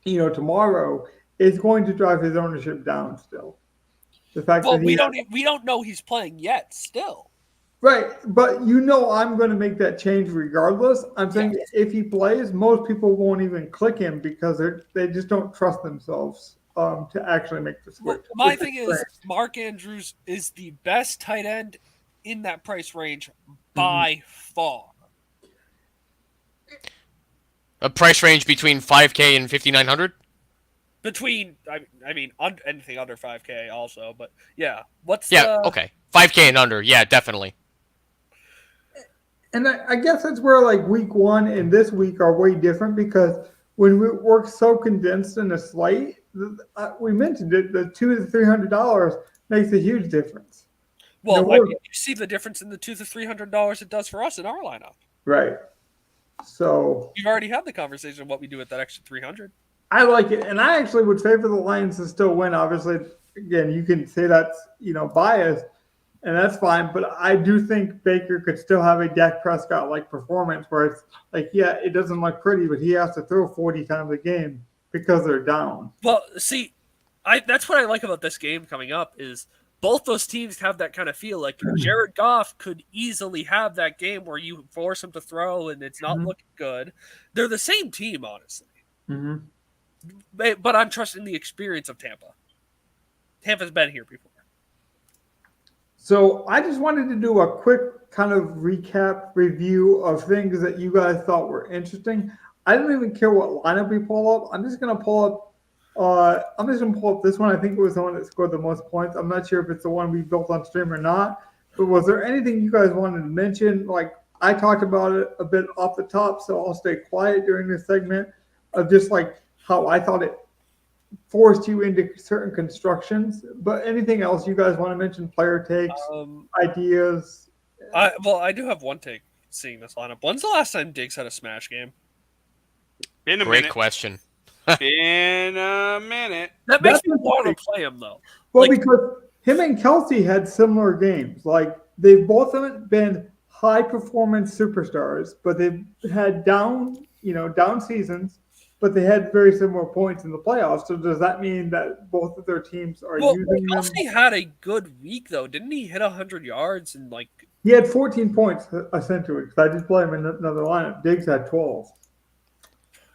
tomorrow, it's going to drive his ownership down still. The fact that we don't know he's playing yet still. Right. But I'm going to make that change regardless. I'm saying if he plays, most people won't even click him because they just don't trust themselves to actually make the switch. My thing is, Mark Andrews is the best tight end in that price range by far. A price range between 5K and 5,900? Between, anything under 5K also, but yeah. Okay. 5K and under, yeah, definitely. And I guess that's where week one and this week are way different because when we work so condensed in a slate, we mentioned it, the $200 to $300 makes a huge difference. Well, you see the difference in the $200 to $300 it does for us in our lineup. Right. So you've already had the conversation of what we do with that extra $300. I like it, and I actually would favor the Lions to still win. Obviously, again, you can say that's biased, and that's fine. But I do think Baker could still have a Dak Prescott performance where it's it doesn't look pretty, but he has to throw 40 times a game because they're down. Well, see, that's what I like about this game coming up is both those teams have that kind of feel. Like Jared Goff could easily have that game where you force him to throw and it's not looking good. They're the same team, honestly. Mm-hmm. But I'm trusting the experience of Tampa. Tampa's been here before. So I just wanted to do a quick kind of recap review of things that you guys thought were interesting. I don't even care what lineup we pull up. I'm just going to pull up this one. I think it was the one that scored the most points. I'm not sure if it's the one we built on stream or not. But was there anything you guys wanted to mention? I talked about it a bit off the top, so I'll stay quiet during this segment of just how I thought it forced you into certain constructions. But anything else you guys want to mention? Player takes, ideas? I do have one take seeing this lineup. When's the last time Diggs had a smash game? Been a Great minute. question. Been a minute. That makes me want to play him though. Well, because him and Kelsey had similar games. They've both been high performance superstars, but they've had down seasons. But they had very similar points in the playoffs. So does that mean that both of their teams are using them? Kelsey had a good week though. Didn't he hit 100 yards and He had 14 points essentially. Because I just play him in another lineup. Diggs had 12.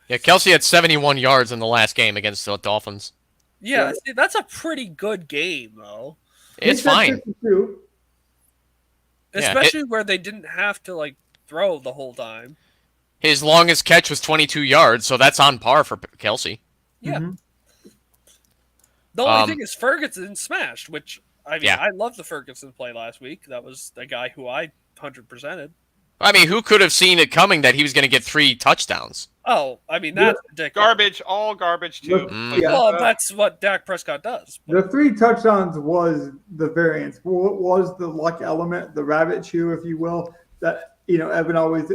Yeah, Kelsey had 71 yards in the last game against the Dolphins. Yeah, see, that's a pretty good game though. It's fine. 52. Especially where they didn't have to throw the whole time. His longest catch was 22 yards, so that's on par for Kelsey. Yeah. Mm-hmm. The only thing is Ferguson smashed, which, Yeah. I love the Ferguson play last week. That was the guy who I 100%ed. Who could have seen it coming that he was going to get 3 touchdowns? Oh, that's ridiculous. Garbage, all garbage too. Well, that's what Dak Prescott does. The 3 touchdowns was the variance. Was the luck element, the rabbit shoe, if you will, that, Evan always,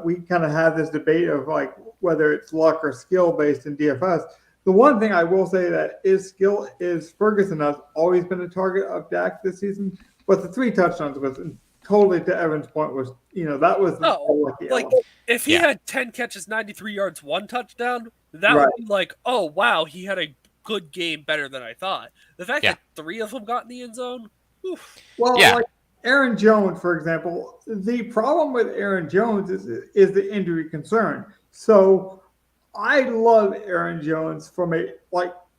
we kind of have this debate of whether it's luck or skill based in DFS. The one thing I will say that is skill is Ferguson has always been a target of Dak this season, but the 3 touchdowns was totally to Evan's point was, that was the lucky like element. if he had 10 catches, 93 yards, 1 touchdown, that Right. would be like, oh wow, he had a good game, better than I thought. The fact that 3 of them got in the end zone, oof. Well, like Aaron Jones, for example, the problem with Aaron Jones is the injury concern. So I love Aaron Jones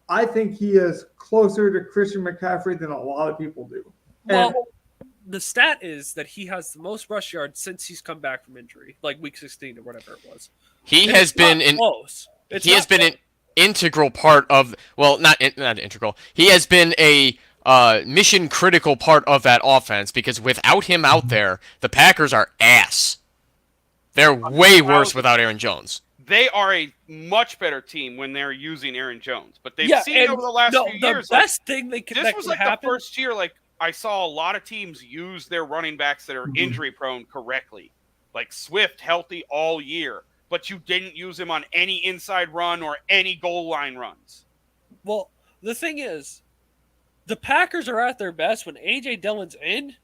I think he is closer to Christian McCaffrey than a lot of people do. Well, the stat is that he has the most rush yards since he's come back from injury, like week 16 or whatever it was. He has been an integral part of, well, not integral. He has been a mission critical part of that offense, because without him out there, the Packers are ass. They're way worse without Aaron Jones. They are a much better team when they're using Aaron Jones, but they've seen over the last few years. The best thing they could this was like the first year. Like I saw a lot of teams use their running backs that are injury prone correctly, like Swift healthy all year, but you didn't use him on any inside run or any goal line runs. Well, the thing is, the Packers are at their best when AJ Dillon's in,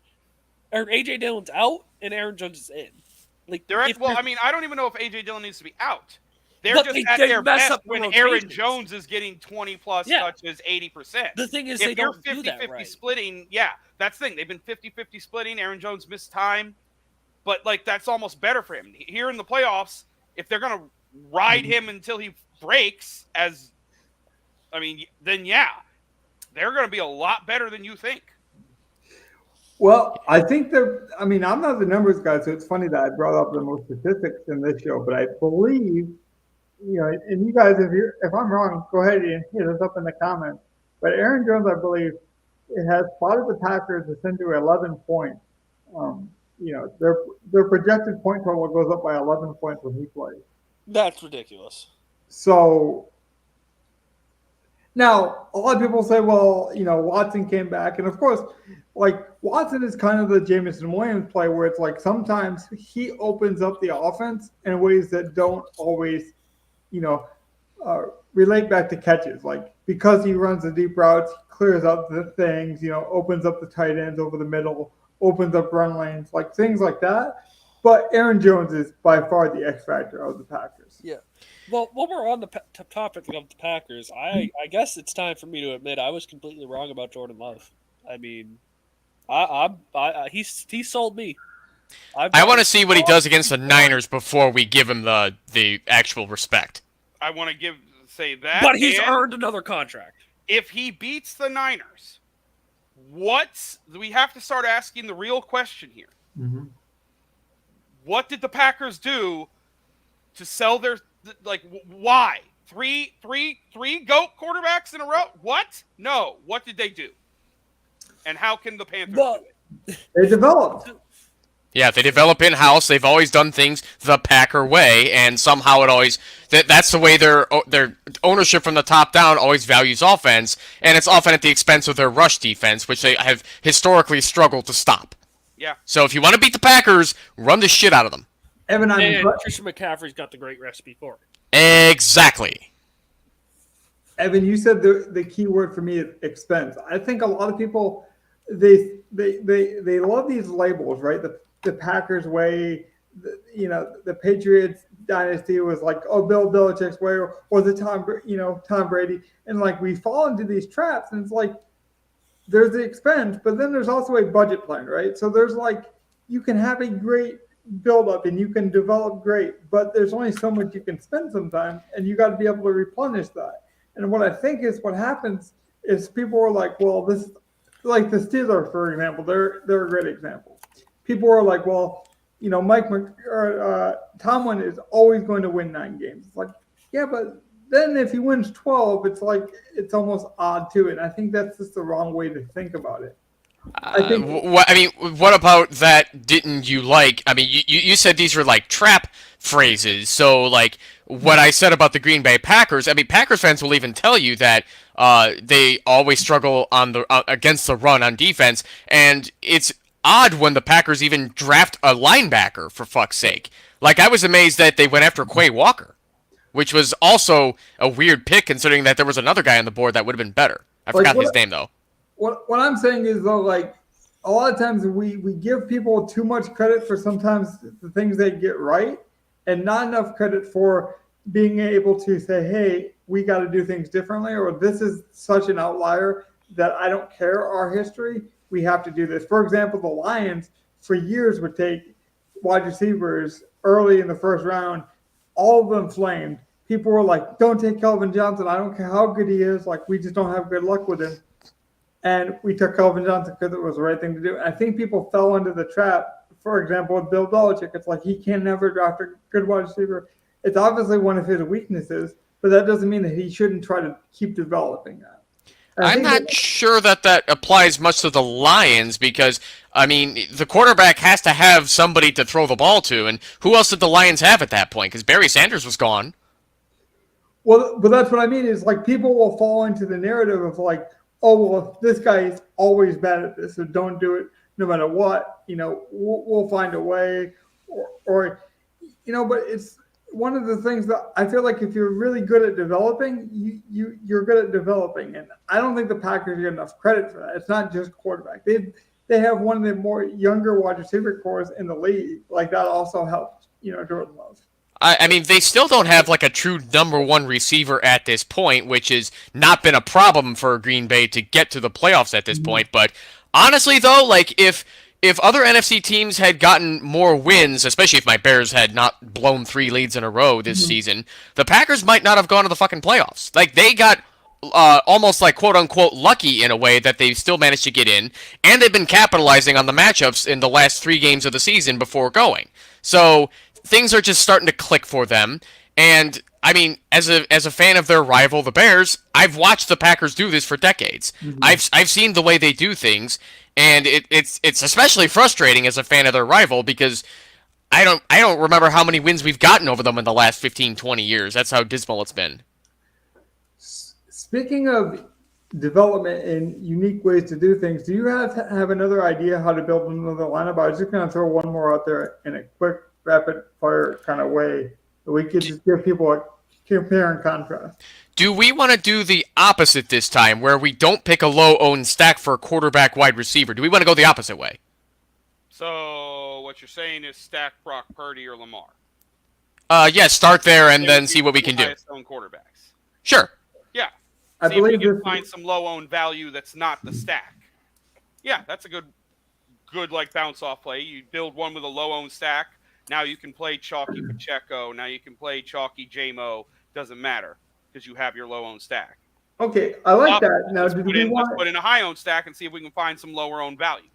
or AJ Dillon's out, and Aaron Jones is in. Like I mean, I don't even know if AJ Dillon needs to be out. They're just at their best when Aaron Jones is getting 20-plus touches, 80%. The thing is, if they you're don't do that right. splitting, that's the thing. They've been 50-50 splitting. Aaron Jones missed time, but like that's almost better for him. Here in the playoffs, if they're going to ride him until he breaks, then they're going to be a lot better than you think. Well, I think I'm not the numbers guy, so it's funny that I brought up the most statistics in this show, but I believe, and you guys, if I'm wrong, go ahead and hit us up in the comments. But Aaron Jones, I believe, it has spotted the Packers essentially 11 points. Their projected point total goes up by 11 points when he plays. That's ridiculous. So now a lot of people say, well, Watson came back, and of course, like Watson is kind of the Jameson Williams play, where it's like sometimes he opens up the offense in ways that don't always, relate back to catches. Like because he runs the deep routes, he clears up the things, opens up the tight ends over the middle, opens up run lanes, like things like that. But Aaron Jones is by far the X factor of the Packers. Yeah. Well, while we're on the topic of the Packers, I guess it's time for me to admit I was completely wrong about Jordan Love. I mean, he sold me. I want to see what he does against the Niners before we give him the actual respect. I want to say that. But he's earned another contract. If he beats the Niners, we have to start asking the real question here. Mm-hmm. What did the Packers do to sell their, why? Three GOAT quarterbacks in a row? What? No. What did they do? And how can the Panthers do it? They developed. Yeah, they develop in-house. They've always done things the Packer way, and somehow it always... That's the way their ownership from the top down always values offense, and it's often at the expense of their rush defense, which they have historically struggled to stop. Yeah. So if you want to beat the Packers, run the shit out of them. And Christian McCaffrey's got the great recipe for it. Exactly. Evan, you said the key word for me is expense. I think a lot of people, they love these labels, right? The Packers way, the Patriots dynasty was like, Bill Belichick's way, or the Tom Brady, and like we fall into these traps, and it's like there's the expense, but then there's also a budget plan, right? So there's like you can have a great build up and you can develop great, but there's only so much you can spend sometimes, and you got to be able to replenish that. And what I think is what happens is people are like, well, this, like the Steelers, for example, they're a great example. People are like, well, Tomlin is always going to win 9 games. It's like, yeah, but then if he wins 12, it's like it's almost odd too. And I think that's just the wrong way to think about it. What about that didn't you like? I mean, you said these were like trap phrases. So, like, what I said about the Green Bay Packers, I mean, Packers fans will even tell you that they always struggle on against the run on defense, and it's odd when the Packers even draft a linebacker, for fuck's sake. Like, I was amazed that they went after Quay Walker. which was also a weird pick considering that there was another guy on the board that would have been better. I forgot his name though. What I'm saying is though, like a lot of times we give people too much credit for sometimes the things they get right, and not enough credit for being able to say, hey, we got to do things differently, or this is such an outlier that I don't care our history. We have to do this. For example, the Lions for years would take wide receivers early in the first round, all of them flamed. People were like, don't take Calvin Johnson. I don't care how good he is. Like, we just don't have good luck with him. And we took Calvin Johnson because it was the right thing to do. And I think people fell into the trap. For example, with Bill Belichick, it's like he can never draft a good wide receiver. It's obviously one of his weaknesses, but that doesn't mean that he shouldn't try to keep developing that. I'm not sure that applies much to the Lions because, I mean, the quarterback has to have somebody to throw the ball to, and who else did the Lions have at that point? Because Barry Sanders was gone. Well, but that's what I mean is like people will fall into the narrative of like, oh, well, this guy is always bad at this, so don't do it no matter what. You know, we'll find a way, or but it's one of the things that I feel like if you're really good at developing, you're good at developing, and I don't think the Packers get enough credit for that. It's not just quarterback; they have one of the more younger wide receiver cores in the league. Like that also helps, Jordan Love. I mean, they still don't have like a true number one receiver at this point, which has not been a problem for Green Bay to get to the playoffs at this point. But honestly, though, like if other NFC teams had gotten more wins, especially if my Bears had not blown 3 leads in a row this season, the Packers might not have gone to the fucking playoffs. Like they got almost like quote unquote lucky in a way that they still managed to get in, and they've been capitalizing on the matchups in the last 3 games of the season before going. So things are just starting to click for them. And I mean, as a fan of their rival, the Bears, I've watched the Packers do this for decades. I've seen the way they do things, and it's especially frustrating as a fan of their rival because I don't remember how many wins we've gotten over them in the last 15, 20 years. That's how dismal it's been. Speaking of development and unique ways to do things, do you have another idea how to build another lineup? I was just going to throw one more out there in a quick rapid fire kind of way that we could just give people a compare and contrast. Do we want to do the opposite this time where we don't pick a low-owned stack for a quarterback wide receiver? Do we want to go the opposite way? So what you're saying is stack Brock Purdy or Lamar? Yeah, start there and then see what we can do. Highest-owned quarterbacks. Sure. Yeah. I See if believe we can find some low-owned value that's not the stack. Yeah, that's a good like bounce-off play. You build one with a low-owned stack. Now you can play Chalky Pacheco. Now you can play Chalky J-Mo. Doesn't matter because you have your low-owned stack. Okay, I like that. Now, let's put in a high-owned stack and see if we can find some lower-owned value.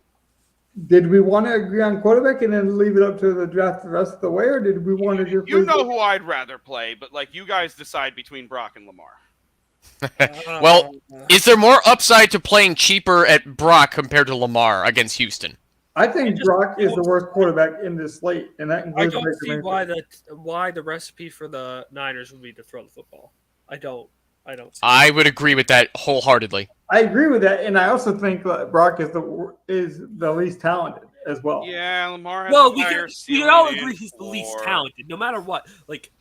Did we want to agree on quarterback and then leave it up to the draft the rest of the way, or did we want to just? You know who I'd rather play, but like you guys decide between Brock and Lamar. Well, is there more upside to playing cheaper at Brock compared to Lamar against Houston? I think Brock is the worst quarterback in this slate, and that includes. I don't see why the recipe for the Niners would be to throw the football. I don't see I would agree with that wholeheartedly. I agree with that, and I also think that Brock is the least talented as well. Yeah, Lamar has we can all agree he's the least talented, no matter what. Like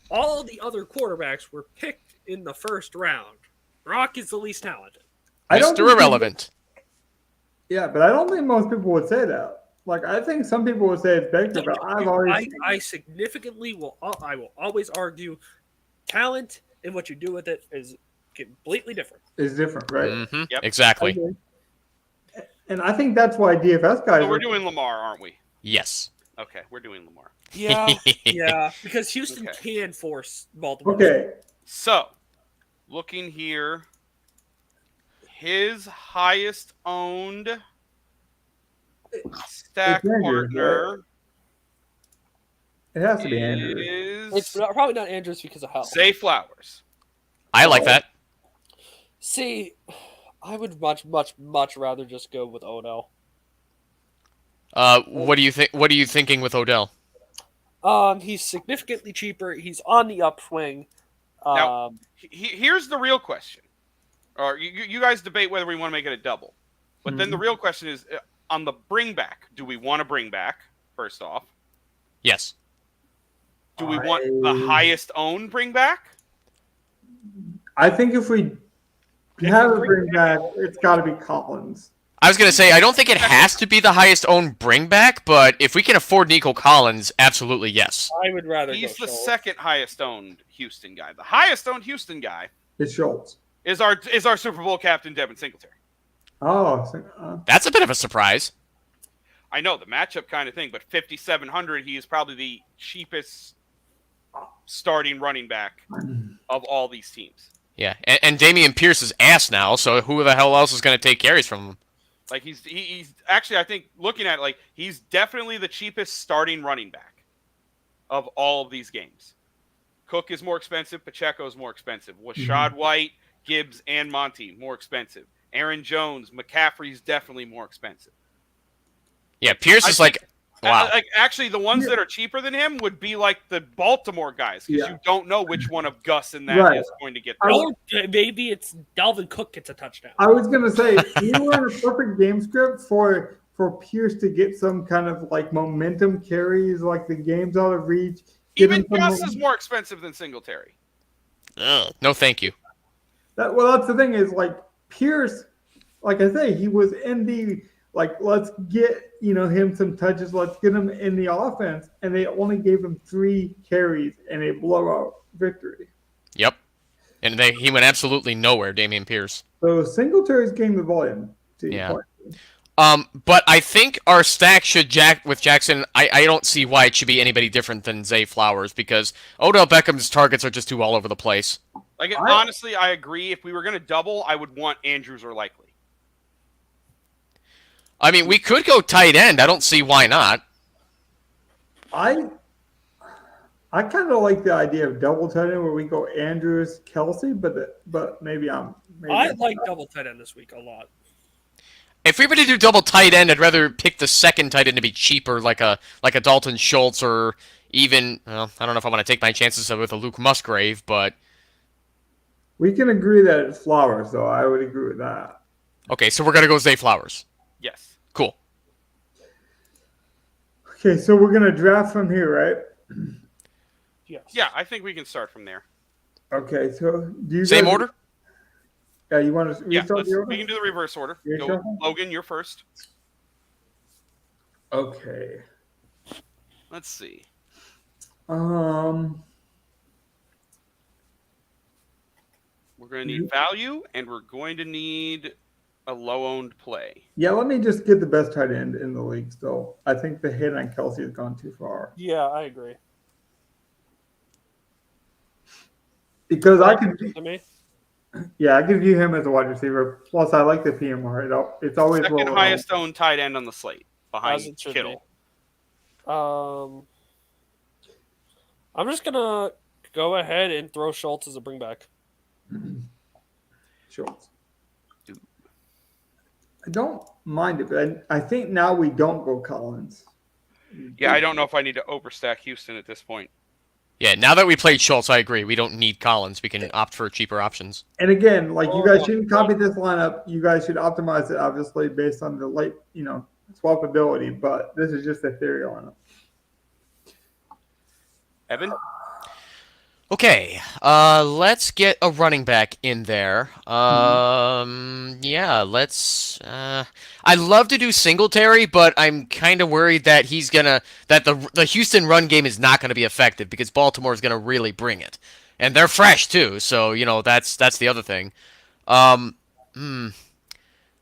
all the other quarterbacks were picked in the first round. Brock is the least talented. Mr. Irrelevant. Yeah, but I don't think most people would say that. Like, I think some people would say it's Baker, but I significantly will always argue talent and what you do with it is completely different. It's different, right? Mm-hmm. Yep. Exactly. Okay. And I think that's why DFS guys. So we're doing Lamar, aren't we? Yes. Okay, we're doing Lamar. Yeah, because Houston can force Baltimore. Okay. So, looking here, his highest owned stack partner. Right? It has to be Andrews. It's probably not Andrews because of health. Zay Flowers. I like that. See, I would much rather just go with Odell. What do you think? What are you thinking with Odell? He's significantly cheaper. He's on the upswing. Now, here's the real question. Or you guys debate whether we want to make it a double. But then the real question is, on the bring back, do we want to bring back, first off? Yes. Do we want the highest owned bring back? I think if we have a bring back, it's got to be Collins. I was going to say, I don't think it has to be the highest owned bring back, but if we can afford Nico Collins, absolutely yes. I would rather He's go the Schultz. second highest owned Houston guy. The highest owned Houston guy It's Schultz. is our Super Bowl captain, Devin Singletary. Oh. That's a bit of a surprise. I know, the matchup kind of thing, but 5,700, he is probably the cheapest starting running back of all these teams. Yeah, and Dameon Pierce is ass now, so who the hell else is going to take carries from him? Like he's actually, I think, looking at it, like, he's definitely the cheapest starting running back of all of these games. Cook is more expensive. Pacheco is more expensive. Rashad White, Gibbs, and Monty more expensive. Aaron Jones, McCaffrey's definitely more expensive. Yeah, Pierce is like, wow. Like, actually, the ones that are cheaper than him would be like the Baltimore guys, because you don't know which one of Gus and that is going to get there. Or maybe it's Dalvin Cook gets a touchdown. I was going to say, you were in a perfect game script for Pierce to get some kind of like momentum carries, like the game's out of reach. Even Gus is more expensive than Singletary. No, thank you. That's the thing is, like, Pierce, like I say, he was in the, like, let's get, him some touches. Let's get him in the offense. And they only gave him 3 carries and a blowout victory. Yep. And he went absolutely nowhere, Dameon Pierce. So Singletary's getting the volume. Yeah. But I think our stack should with Jackson. I don't see why it should be anybody different than Zay Flowers, because Odell Beckham's targets are just too all over the place. Like, honestly, I agree. If we were going to double, I would want Andrews or Likely. I mean, we could go tight end. I don't see why not. I kind of like the idea of double tight end where we go Andrews, Kelsey, but maybe I like double tight end this week a lot. If we were to do double tight end, I'd rather pick the second tight end to be cheaper, like a Dalton Schultz, or even, well, I don't know if I want to take my chances with a Luke Musgrave, but we can agree that it's Flowers, though. I would agree with that. Okay, so we're gonna go Zay Flowers. Yes. Cool. Okay, so we're gonna draft from here, right? Yes. Yeah, I think we can start from there. Okay, so do you same order? Yeah, you want to restart the order? We can do the reverse order. Go, Logan, you're first. Okay. Let's see. We're going to need value, and we're going to need a low-owned play. Yeah, let me just get the best tight end in the league still. I think the hit on Kelsey has gone too far. Yeah, I agree. Because I could... Yeah, I could view him as a wide receiver. Plus, I like the PMR. It's always second highest owned tight end on the slate, behind Kittle. I'm just gonna go ahead and throw Schultz as a bring back. Schultz. I don't mind it, but I think now we don't go Collins. Yeah, I don't know if I need to overstack Houston at this point. Yeah, now that we played Schultz, I agree. We don't need Collins. We can opt for cheaper options. And again, like, you guys shouldn't copy this lineup. You guys should optimize it, obviously, based on the late, swappability. But this is just a theory lineup. Evan? Okay, let's get a running back in there. Yeah, let's. I'd love to do Singletary, but I'm kind of worried that the Houston run game is not going to be effective because Baltimore is going to really bring it, and they're fresh too. So that's the other thing.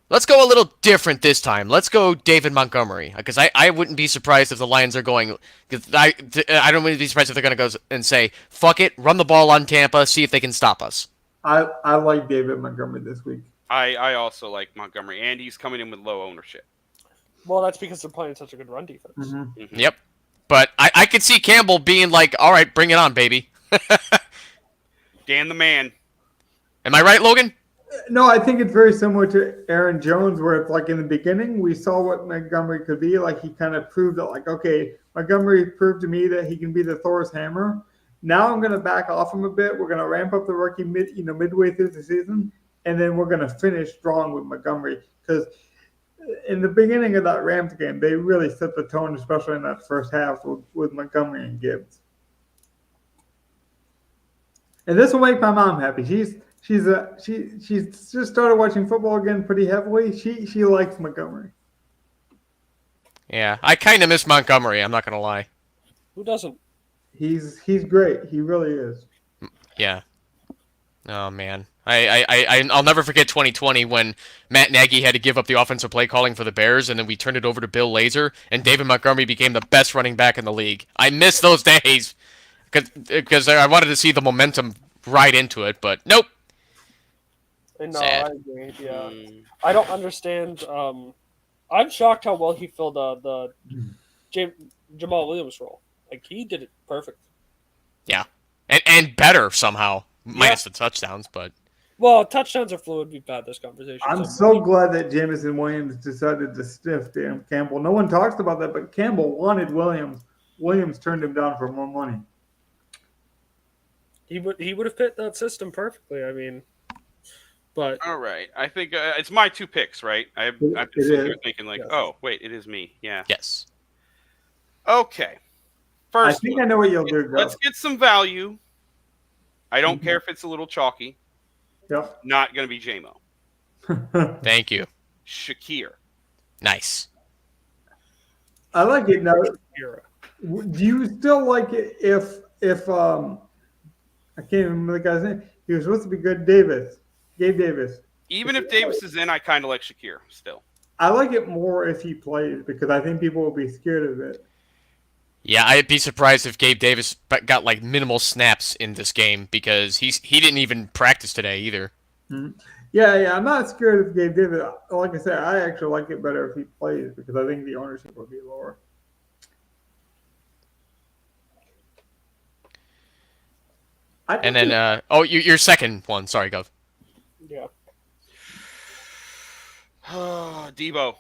Let's go a little different this time. Let's go David Montgomery, because I wouldn't be surprised if the Lions are going. I don't really be surprised if they're going to go and say, "Fuck it, run the ball on Tampa, see if they can stop us." I like David Montgomery this week. I also like Montgomery, and he's coming in with low ownership. Well, that's because they're playing such a good run defense. Mm-hmm. Mm-hmm. Yep, but I could see Campbell being like, "All right, bring it on, baby." Dan the man. Am I right, Logan? No, I think it's very similar to Aaron Jones, where it's like in the beginning we saw what Montgomery could be. Like, he kind of proved that, like, okay, Montgomery proved to me that he can be the Thor's hammer. Now I'm going to back off him a bit. We're going to ramp up the rookie midway through the season, and then we're going to finish strong with Montgomery, because in the beginning of that Rams game, they really set the tone, especially in that first half with Montgomery and Gibbs. And this will make my mom happy. She's just started watching football again pretty heavily. She likes Montgomery. Yeah, I kind of miss Montgomery. I'm not gonna lie. Who doesn't? He's great. He really is. Yeah. Oh man, I'll never forget 2020 when Matt Nagy had to give up the offensive play calling for the Bears, and then we turned it over to Bill Lazor, and David Montgomery became the best running back in the league. I miss those days because I wanted to see the momentum right into it, but nope. No, Sad. I agree. Yeah, I don't understand. I'm shocked how well he filled the Jamal Williams role. Like he did it perfect. Yeah, and better somehow, minus the touchdowns, but. Well, touchdowns are fluid. We've had this conversation. I'm so glad that Jameson Williams decided to stiff Dan Campbell. No one talks about that, but Campbell wanted Williams. Williams turned him down for more money. He would have fit that system perfectly. I mean, but all right, I think it's my two picks, right? I've been sitting here thinking like, oh wait, it is me. Yeah. Yes. Okay. First, I think I know what you'll do. Let's get some value. I don't care if it's a little chalky. Yep. Not going to be JMO. Thank you. Shakir. Nice. I like it. Now, do you still like it if I can't remember the guy's name. He was supposed to be good. Gabe Davis. Even if Davis is in, I kind of like Shakir still. I like it more if he plays because I think people will be scared of it. Yeah, I'd be surprised if Gabe Davis got like minimal snaps in this game because he didn't even practice today either. Mm-hmm. Yeah, I'm not scared of Gabe Davis. Like I said, I actually like it better if he plays because I think the ownership will be lower. And then, your second one. Sorry, Gov. Yeah. Debo.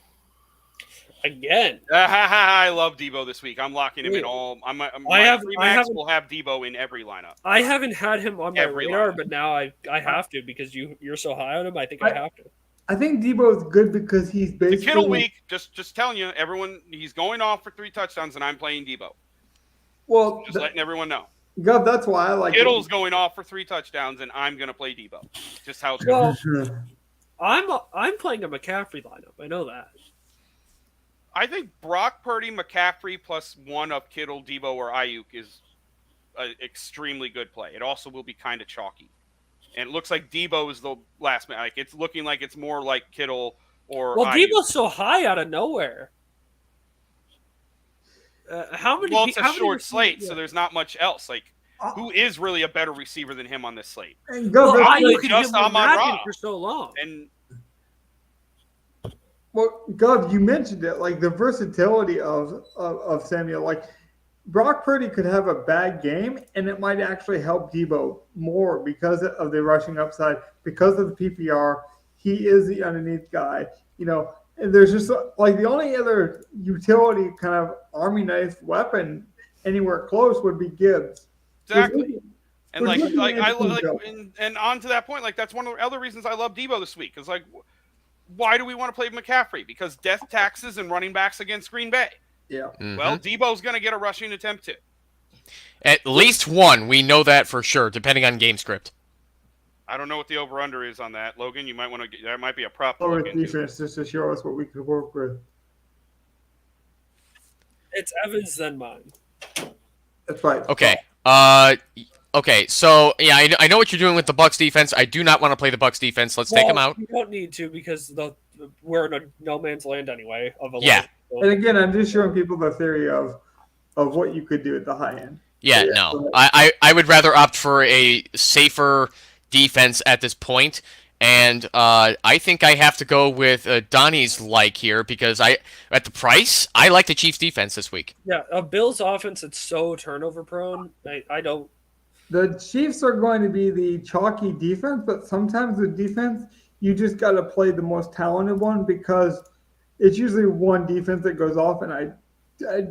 Again. I love Debo this week. I'm locking him in all. Will have Debo in every lineup. I haven't had him on my radar, lineup. but now I have to because you're so high on him. I think I have to. I think Debo is good because he's basically the Kittle week. Just telling you, everyone, he's going off for 3 touchdowns, and I'm playing Debo. Well, just letting everyone know. Gov, that's why I like Kittle's going off for 3 touchdowns, and I'm going to play Debo. Just how it's going. Well, I'm playing a McCaffrey lineup. I know that. I think Brock Purdy, McCaffrey plus one of Kittle, Debo, or Ayuk is an extremely good play. It also will be kind of chalky. And it looks like Debo is the last man. Like it's looking like it's more like Kittle or Ayuk. Debo's so high out of nowhere. How many? Well, it's a short slate, so there's not much else. Like, who is really a better receiver than him on this slate? And Gov, just Amon-Ra for so long. And well, Gov, you mentioned it, like the versatility of Samuel. Like Brock Purdy could have a bad game, and it might actually help Debo more because of the rushing upside, because of the PPR. He is the underneath guy, And there's just like the only other utility kind of Army knife weapon anywhere close would be Gibbs. Exactly. And and on to that point, like that's one of the other reasons I love Debo this week. Because like, why do we want to play McCaffrey? Because death taxes and running backs against Green Bay. Yeah. Mm-hmm. Well, Debo's going to get a rushing attempt too. At least one, we know that for sure, depending on game script. I don't know what the over/under is on that, Logan. You might want to get that. Might be a prop. Or defense just to show us what we could work with. It's Evans then mine. That's right. Okay. Okay. So yeah, I know what you're doing with the Bucs defense. I do not want to play the Bucs defense. Let's take them out. You don't need to because we're in a no man's land anyway. And again, I'm just showing people the theory of what you could do at the high end. Yeah. No. I would rather opt for a safer defense at this point, and I think I have to go with Donnie's here because at the price I like the Chiefs defense this week. Yeah, Bill's offense, it's so turnover prone. I don't. The Chiefs are going to be the chalky defense, but sometimes the defense you just got to play the most talented one because it's usually one defense that goes off, and I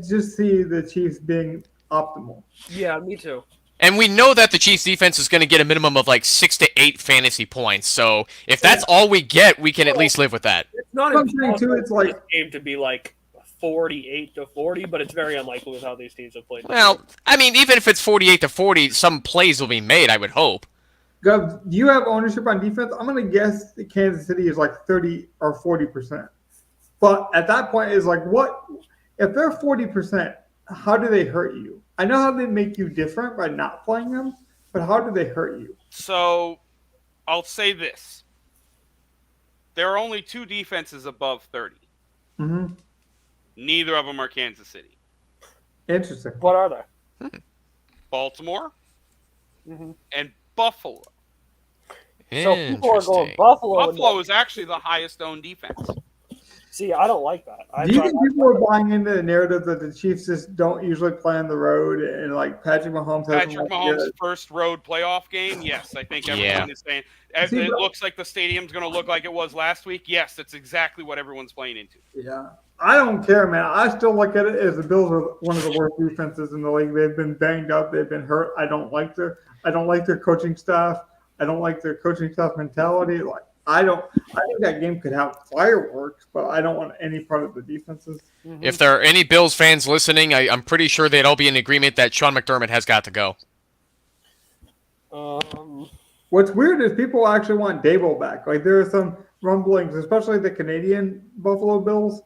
just see the Chiefs being optimal. Yeah, me too. And we know that the Chiefs defense is going to get a minimum of 6 to 8 fantasy points. So if that's all we get, we can at least live with that. It's not impossible for this game to be 48-40, but it's very unlikely with how these teams have played. Well, I mean, even if it's 48-40, some plays will be made, I would hope. Gov, do you have ownership on defense? I'm going to guess that Kansas City is like 30 or 40%. But at that point, it's like, what if they're 40%? How do they hurt you? I know how they make you different by not playing them, but how do they hurt you? So, I'll say this: there are only 2 defenses above 30. Mm-hmm. Neither of them are Kansas City. Interesting. What are they? Baltimore and Buffalo. So people are going Buffalo. Buffalo is actually the highest owned defense. See, I don't like that. Do you think people are buying into the narrative that the Chiefs just don't usually play on the road and like Patrick Mahomes' first road playoff game? Yes, I think everyone is saying. It looks like the stadium's going to look like it was last week. Yes, that's exactly what everyone's playing into. Yeah. I don't care, man. I still look at it as the Bills are one of the worst defenses in the league. They've been banged up. They've been hurt. I don't like their coaching staff. I don't like their coaching staff mentality. I think that game could have fireworks, but I don't want any part of the defenses. If there are any Bills fans listening, I'm pretty sure they'd all be in agreement that Sean McDermott has got to go. What's weird is people actually want Dable back. Like there are some rumblings, especially the Canadian Buffalo Bills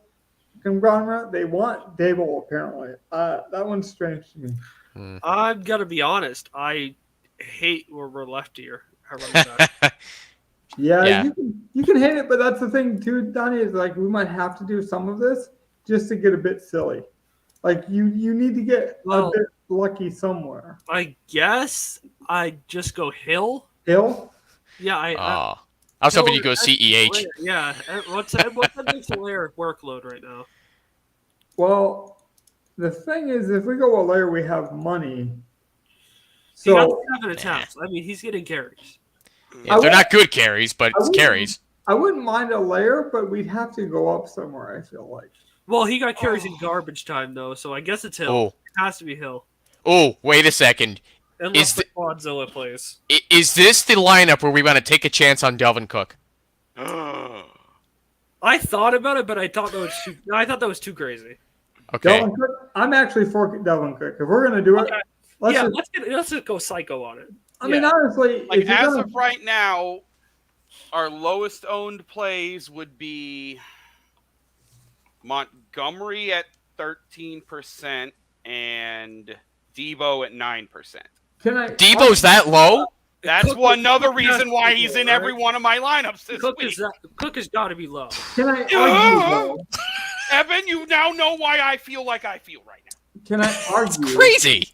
conglomerate. They want Dable apparently. That one's strange to me. I've got to be honest. I hate where we're left here. Yeah. You can hate it, but that's the thing too, Donnie, is like we might have to do some of this just to get a bit silly. Like you need to get a bit lucky somewhere. I guess I just go Hill. Hill? Yeah, I was hoping you go CEH. Yeah, what's that makes Lair workload right now? Well, the thing is, if we go Lair, we have money. So he got 7 attempts. I mean, he's getting carries. Yeah, they're not good carries, but it's carries. I wouldn't mind a Lair, but we'd have to go up somewhere, I feel like. Well, he got carries in garbage time, though, so I guess it's Hill. Oh. It has to be Hill. Oh, wait a second. Unless the Quadzilla plays. Is this the lineup where we want to take a chance on Dalvin Cook? I thought about it, but I thought that was too crazy. Okay. Dalvin Cook, I'm actually for Dalvin Cook. If we're gonna do it, let's just go psycho on it. I mean, honestly, as of right now, our lowest owned plays would be Montgomery at 13% and Debo at 9%. Debo's that low? That's another reason why he's in every one of my lineups this week. Cook has got to be low. Can I argue? Evan, you now know why I feel like I feel right now. Can I argue? It's crazy.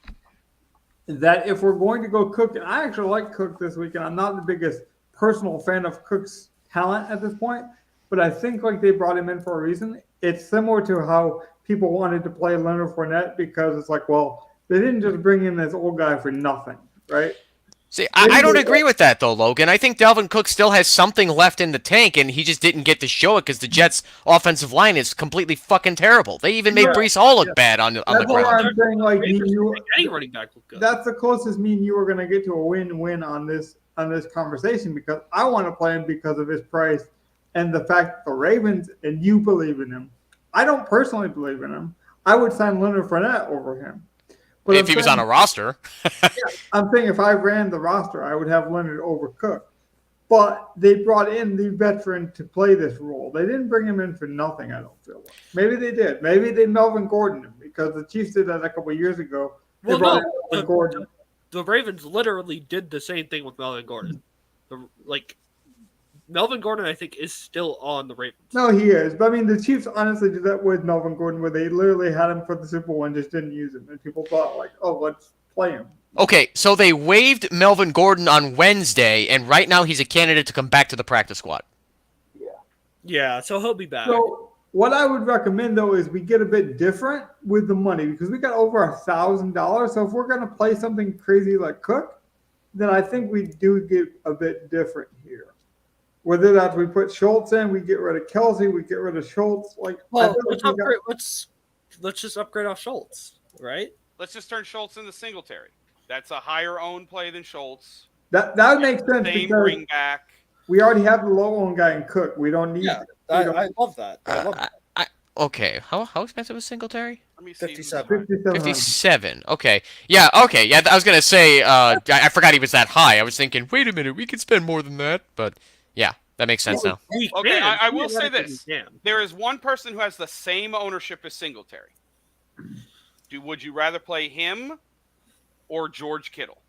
That if we're going to go Cook, and I actually like Cook this week, and I'm not the biggest personal fan of Cook's talent at this point, but I think like they brought him in for a reason. It's similar to how people wanted to play Leonard Fournette because it's like, well, they didn't just bring in this old guy for nothing, right? See, I don't agree with that, though, Logan. I think Dalvin Cook still has something left in the tank, and he just didn't get to show it because the Jets' offensive line is completely fucking terrible. They even made Breece Hall look bad on the ground. I'm saying, like, any running back look good. That's the closest me and you are going to get to a win-win on this conversation because I want to play him because of his price and the fact that the Ravens and you believe in him. I don't personally believe in him. I would sign Leonard Fournette over him. But if he was on a roster. I'm saying if I ran the roster, I would have Leonard over Cook. But they brought in the veteran to play this role. They didn't bring him in for nothing, I don't feel like. Maybe they did. Maybe they Melvin Gordon him because the Chiefs did that a couple of years ago. The Ravens literally did the same thing with Melvin Gordon. Melvin Gordon, I think, is still on the Ravens. No, he is. But, I mean, the Chiefs honestly did that with Melvin Gordon where they literally had him for the Super Bowl and just didn't use him. And people thought, like, oh, let's play him. Okay, so they waived Melvin Gordon on Wednesday, and right now he's a candidate to come back to the practice squad. Yeah, so he'll be back. So what I would recommend, though, is we get a bit different with the money because we got over $1,000. So if we're going to play something crazy like Cook, then I think we do get a bit different here. Whether that's we put Schultz in, we get rid of Kelsey, we get rid of Schultz. Let's just upgrade off Schultz, right? Let's just turn Schultz into Singletary. That's a higher owned play than Schultz. That would make sense Same because bring back. we already have the low owned guy in Cook. We don't need. I love that. Okay, how expensive is Singletary? Let me see. 57. 57. Okay. Yeah, okay. Yeah, I was going to say I forgot he was that high. I was thinking, "Wait a minute, we could spend more than that." But yeah, that makes sense now. Okay, I will say this. There is one person who has the same ownership as Singletary. Would you rather play him or George Kittle?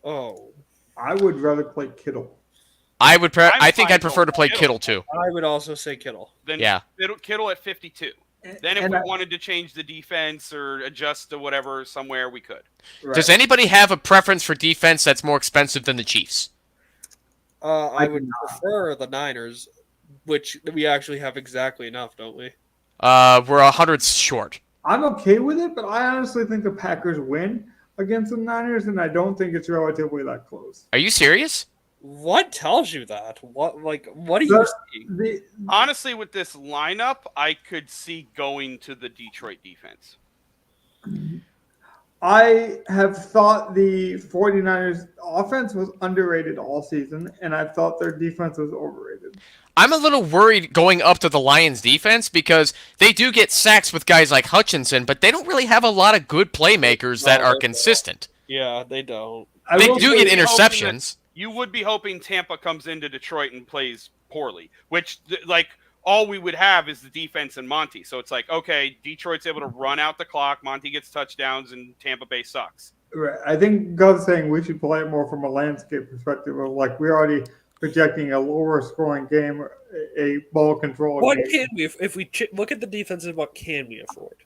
Oh. I would rather play Kittle. I think I'd prefer to play Kittle too. I would also say Kittle. Then yeah. Kittle at 52. Then if we wanted to change the defense or adjust to whatever somewhere, we could. Right. Does anybody have a preference for defense that's more expensive than the Chiefs? I would prefer the Niners, which we actually have exactly enough, don't we? We're 100 short. I'm okay with it, but I honestly think the Packers win against the Niners, and I don't think it's relatively that close. Are you serious? What tells you that? What are you seeing? Honestly, with this lineup, I could see going to the Detroit defense. I have thought the 49ers offense was underrated all season, and I thought their defense was overrated. I'm a little worried going up to the Lions defense because they do get sacks with guys like Hutchinson, but they don't really have a lot of good playmakers that are consistent. Yeah, they don't. They do get interceptions. You would be hoping Tampa comes into Detroit and plays poorly, which, like, all we would have is the defense and Monty. So it's like, okay, Detroit's able to run out the clock, Monty gets touchdowns, and Tampa Bay sucks. Right. I think Gov's saying we should play it more from a landscape perspective of, like, we're already projecting a lower scoring game, a ball control What game. can we, if we look at the defenses, what can we afford?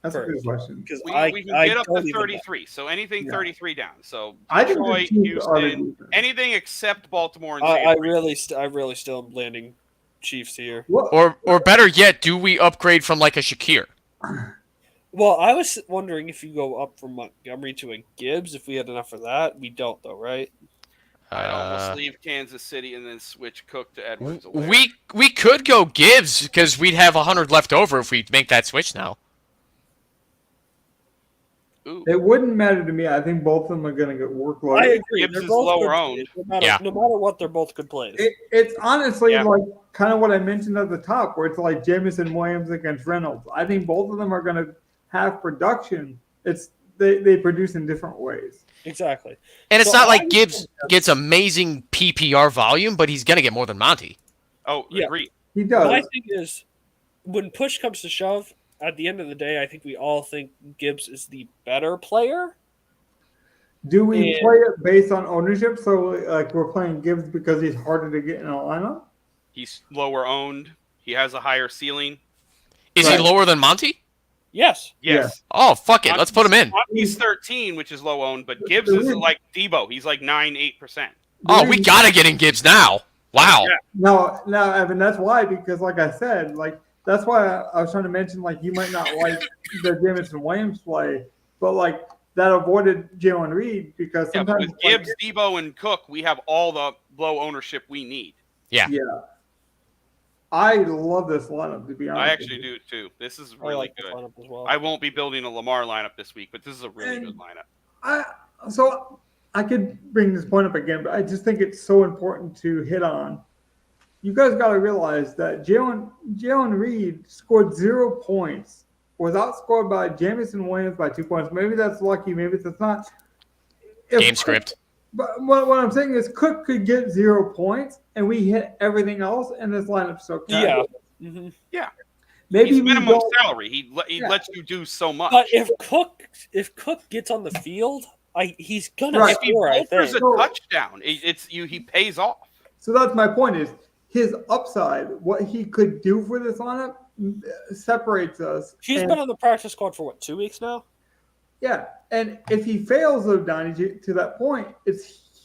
That's a good question. Because we can get up to 33, so anything 33 down. So Detroit, Houston, anything except Baltimore and I really still am landing Chiefs here. Or better yet, do we upgrade from like a Shakir? Well, I was wondering if you go up from Montgomery to a Gibbs, if we had enough for that. We don't, though, right? I'd almost leave Kansas City and then switch Cook to Edwards. We could go Gibbs because we'd have 100 left over if we make that switch now. Ooh. It wouldn't matter to me. I think both of them are going to get workload. I agree. Gibbs is lower owned. No matter what, they're both good plays. It's honestly like kind of what I mentioned at the top, where it's like Jamison Williams against Reynolds. I think both of them are going to have production. They produce in different ways. Exactly. And it's not like Gibbs gets amazing PPR volume, but he's going to get more than Monty. Oh, yeah. Agreed. He does. My thing is, when push comes to shove, at the end of the day, I think we all think Gibbs is the better player. Do we play it based on ownership? So, like, we're playing Gibbs because he's harder to get in a lineup? He's lower owned. He has a higher ceiling. Is he lower than Monty? Yes. Oh, fuck it. Let's put him in. Monty's 13, which is low owned, but Gibbs is like Debo. He's like 9-8%. Oh, we got to get in Gibbs now. Wow. Yeah. No, Evan, that's why, because like I said, like, that's why I was trying to mention, like, you might not like the Jamison Williams play, but, like, that avoided Jalen Reed because sometimes with Gibbs, Debo, and Cook, we have all the low ownership we need. Yeah. I love this lineup, to be honest. I actually do, too. This is really good. As well. I won't be building a Lamar lineup this week, but this is a really good lineup. So I could bring this point up again, but I just think it's so important to hit on. You guys got to realize that Jalen Reed scored 0 points, was outscored by Jamison Williams by 2 points. Maybe that's lucky, maybe that's not. Game script. But what I'm saying is Cook could get 0 points, and we hit everything else, and this lineup's so casual. Yeah. Mm-hmm. Yeah. Maybe he's minimum salary. He lets you do so much. But if Cook gets on the field, he's gonna score. I think there's a touchdown. He pays off. So that's my point. Is his upside, what he could do for this lineup, separates us. He's been on the practice squad for 2 weeks now? Yeah, and if he fails, though, Donnie, to that point,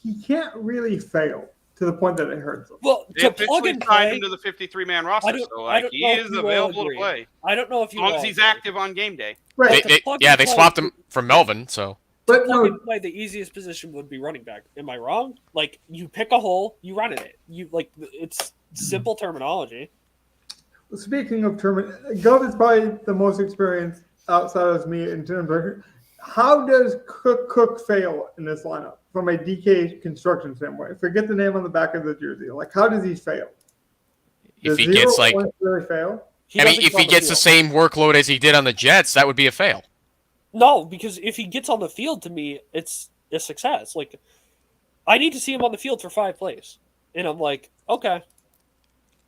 he can't really fail to the point that it hurts him. Well, they officially signed him to the 53-man roster, so he is available to play. I don't know if you as long as he's active on game day. Right. They swapped him for Melvin, so. But the easiest position would be running back. Am I wrong? Like, you pick a hole, you run in it. It's simple terminology. Speaking of Gov is probably the most experienced outside of me in terms of how does Cook fail in this lineup from a DK construction standpoint? Forget the name on the back of the jersey. Like, how does he fail? If he gets like, really fail? I mean, if he gets the same workload as he did on the Jets, that would be a fail. No, because if he gets on the field, to me, it's a success. Like, I need to see him on the field for 5 plays. And I'm like, okay.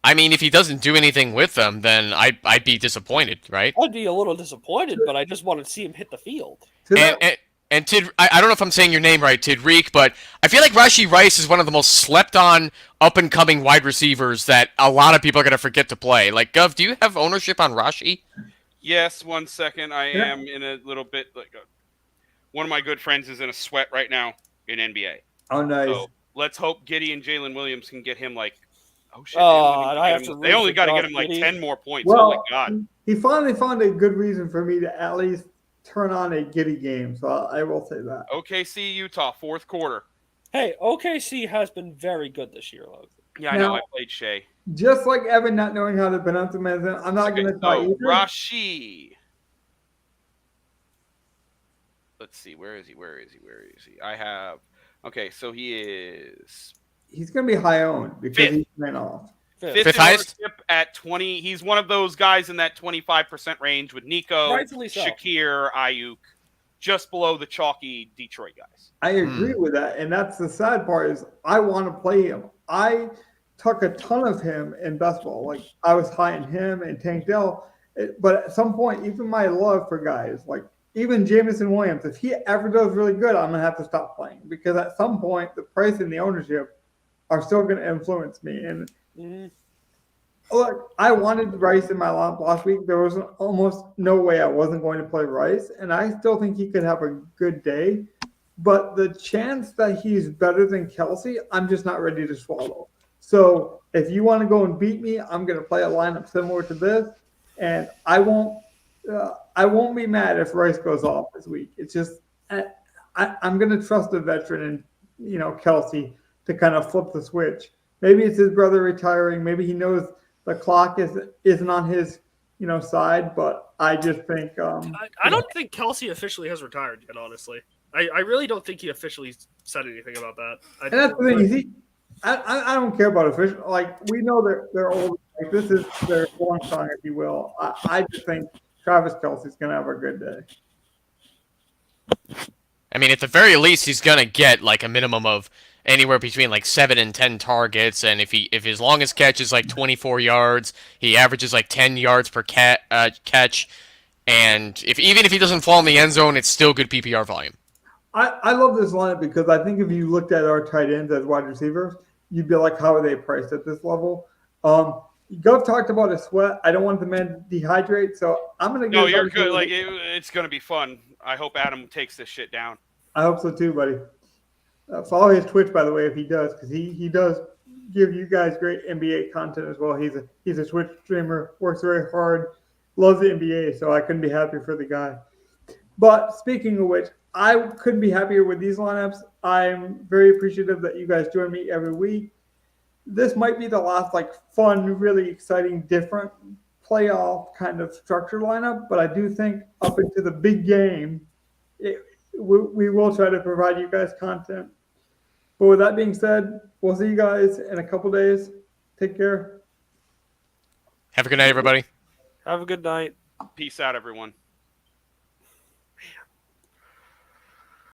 I mean, if he doesn't do anything with them, then I'd be disappointed, right? I'd be a little disappointed, but I just want to see him hit the field. And Tid, I don't know if I'm saying your name right, Tidreek, but I feel like Rashee Rice is one of the most slept-on, up-and-coming wide receivers that a lot of people are going to forget to play. Like, Gov, do you have ownership on Rashee? Yes, 1 second. I am in a little bit one of my good friends is in a sweat right now in NBA. Oh, nice. So let's hope Giddy and Jalen Williams can get him oh shit. They only got to get him 10 more points. Well, oh my God. He finally found a good reason for me to at least turn on a Giddy game, so I will say that. OKC, Utah, 4th quarter. Hey, OKC has been very good this year, Logan. Yeah, I know. I played Shea. Just like Evan not knowing how to pronounce the man's name, I'm not going to tell you. Rashee. Let's see. Where is he? I have. Okay, so he's going to be high owned because he ran off. Fifth highest at 20. He's one of those guys in that 25% range with Nico, Shakir, Ayuk, just below the chalky Detroit guys. I agree with that, and that's the sad part is I want to play him. I took a ton of him in best ball. Like I was high in him and Tank Dell, but at some point, even my love for guys like even Jameson Williams, if he ever does really good, I'm gonna have to stop playing because at some point the price and the ownership are still gonna influence me. And look, I wanted Rice in my lineup last week. There was almost no way I wasn't going to play Rice, and I still think he could have a good day. But the chance that he's better than Kelsey, I'm just not ready to swallow. So if you want to go and beat me, I'm going to play a lineup similar to this, and I won't be mad if Rice goes off this week. It's just I'm going to trust the veteran and Kelsey to kind of flip the switch. Maybe it's his brother retiring. Maybe he knows the clock isn't on his side. But I just think I don't think Kelsey officially has retired yet. Honestly, I really don't think he officially said anything about that. And that's the thing. I don't care about official. Like we know they're old. Like this is their swan song, if you will. I just think Travis Kelsey's gonna have a good day. I mean, at the very least, he's gonna get like a minimum of anywhere between 7 and 10 targets, and if his longest catch is 24 yards, he averages 10 yards per catch, and even if he doesn't fall in the end zone, it's still good PPR volume. I love this lineup because I think if you looked at our tight ends as wide receivers, you'd be like, how are they priced at this level? Gov talked about a sweat. I don't want the man to dehydrate, so I'm going to go. No, you're good. It's going to be fun. I hope Adam takes this shit down. I hope so too, buddy. Follow his Twitch, by the way, if he does, because he does give you guys great NBA content as well. He's a Twitch streamer, works very hard, loves the NBA, so I couldn't be happier for the guy. But speaking of which, I couldn't be happier with these lineups. I'm very appreciative that you guys join me every week. This might be the last fun, really exciting, different playoff kind of structure lineup, but I do think up into the big game, we will try to provide you guys content. But with that being said, we'll see you guys in a couple days. Take care. Have a good night, everybody. Have a good night. Peace out, everyone.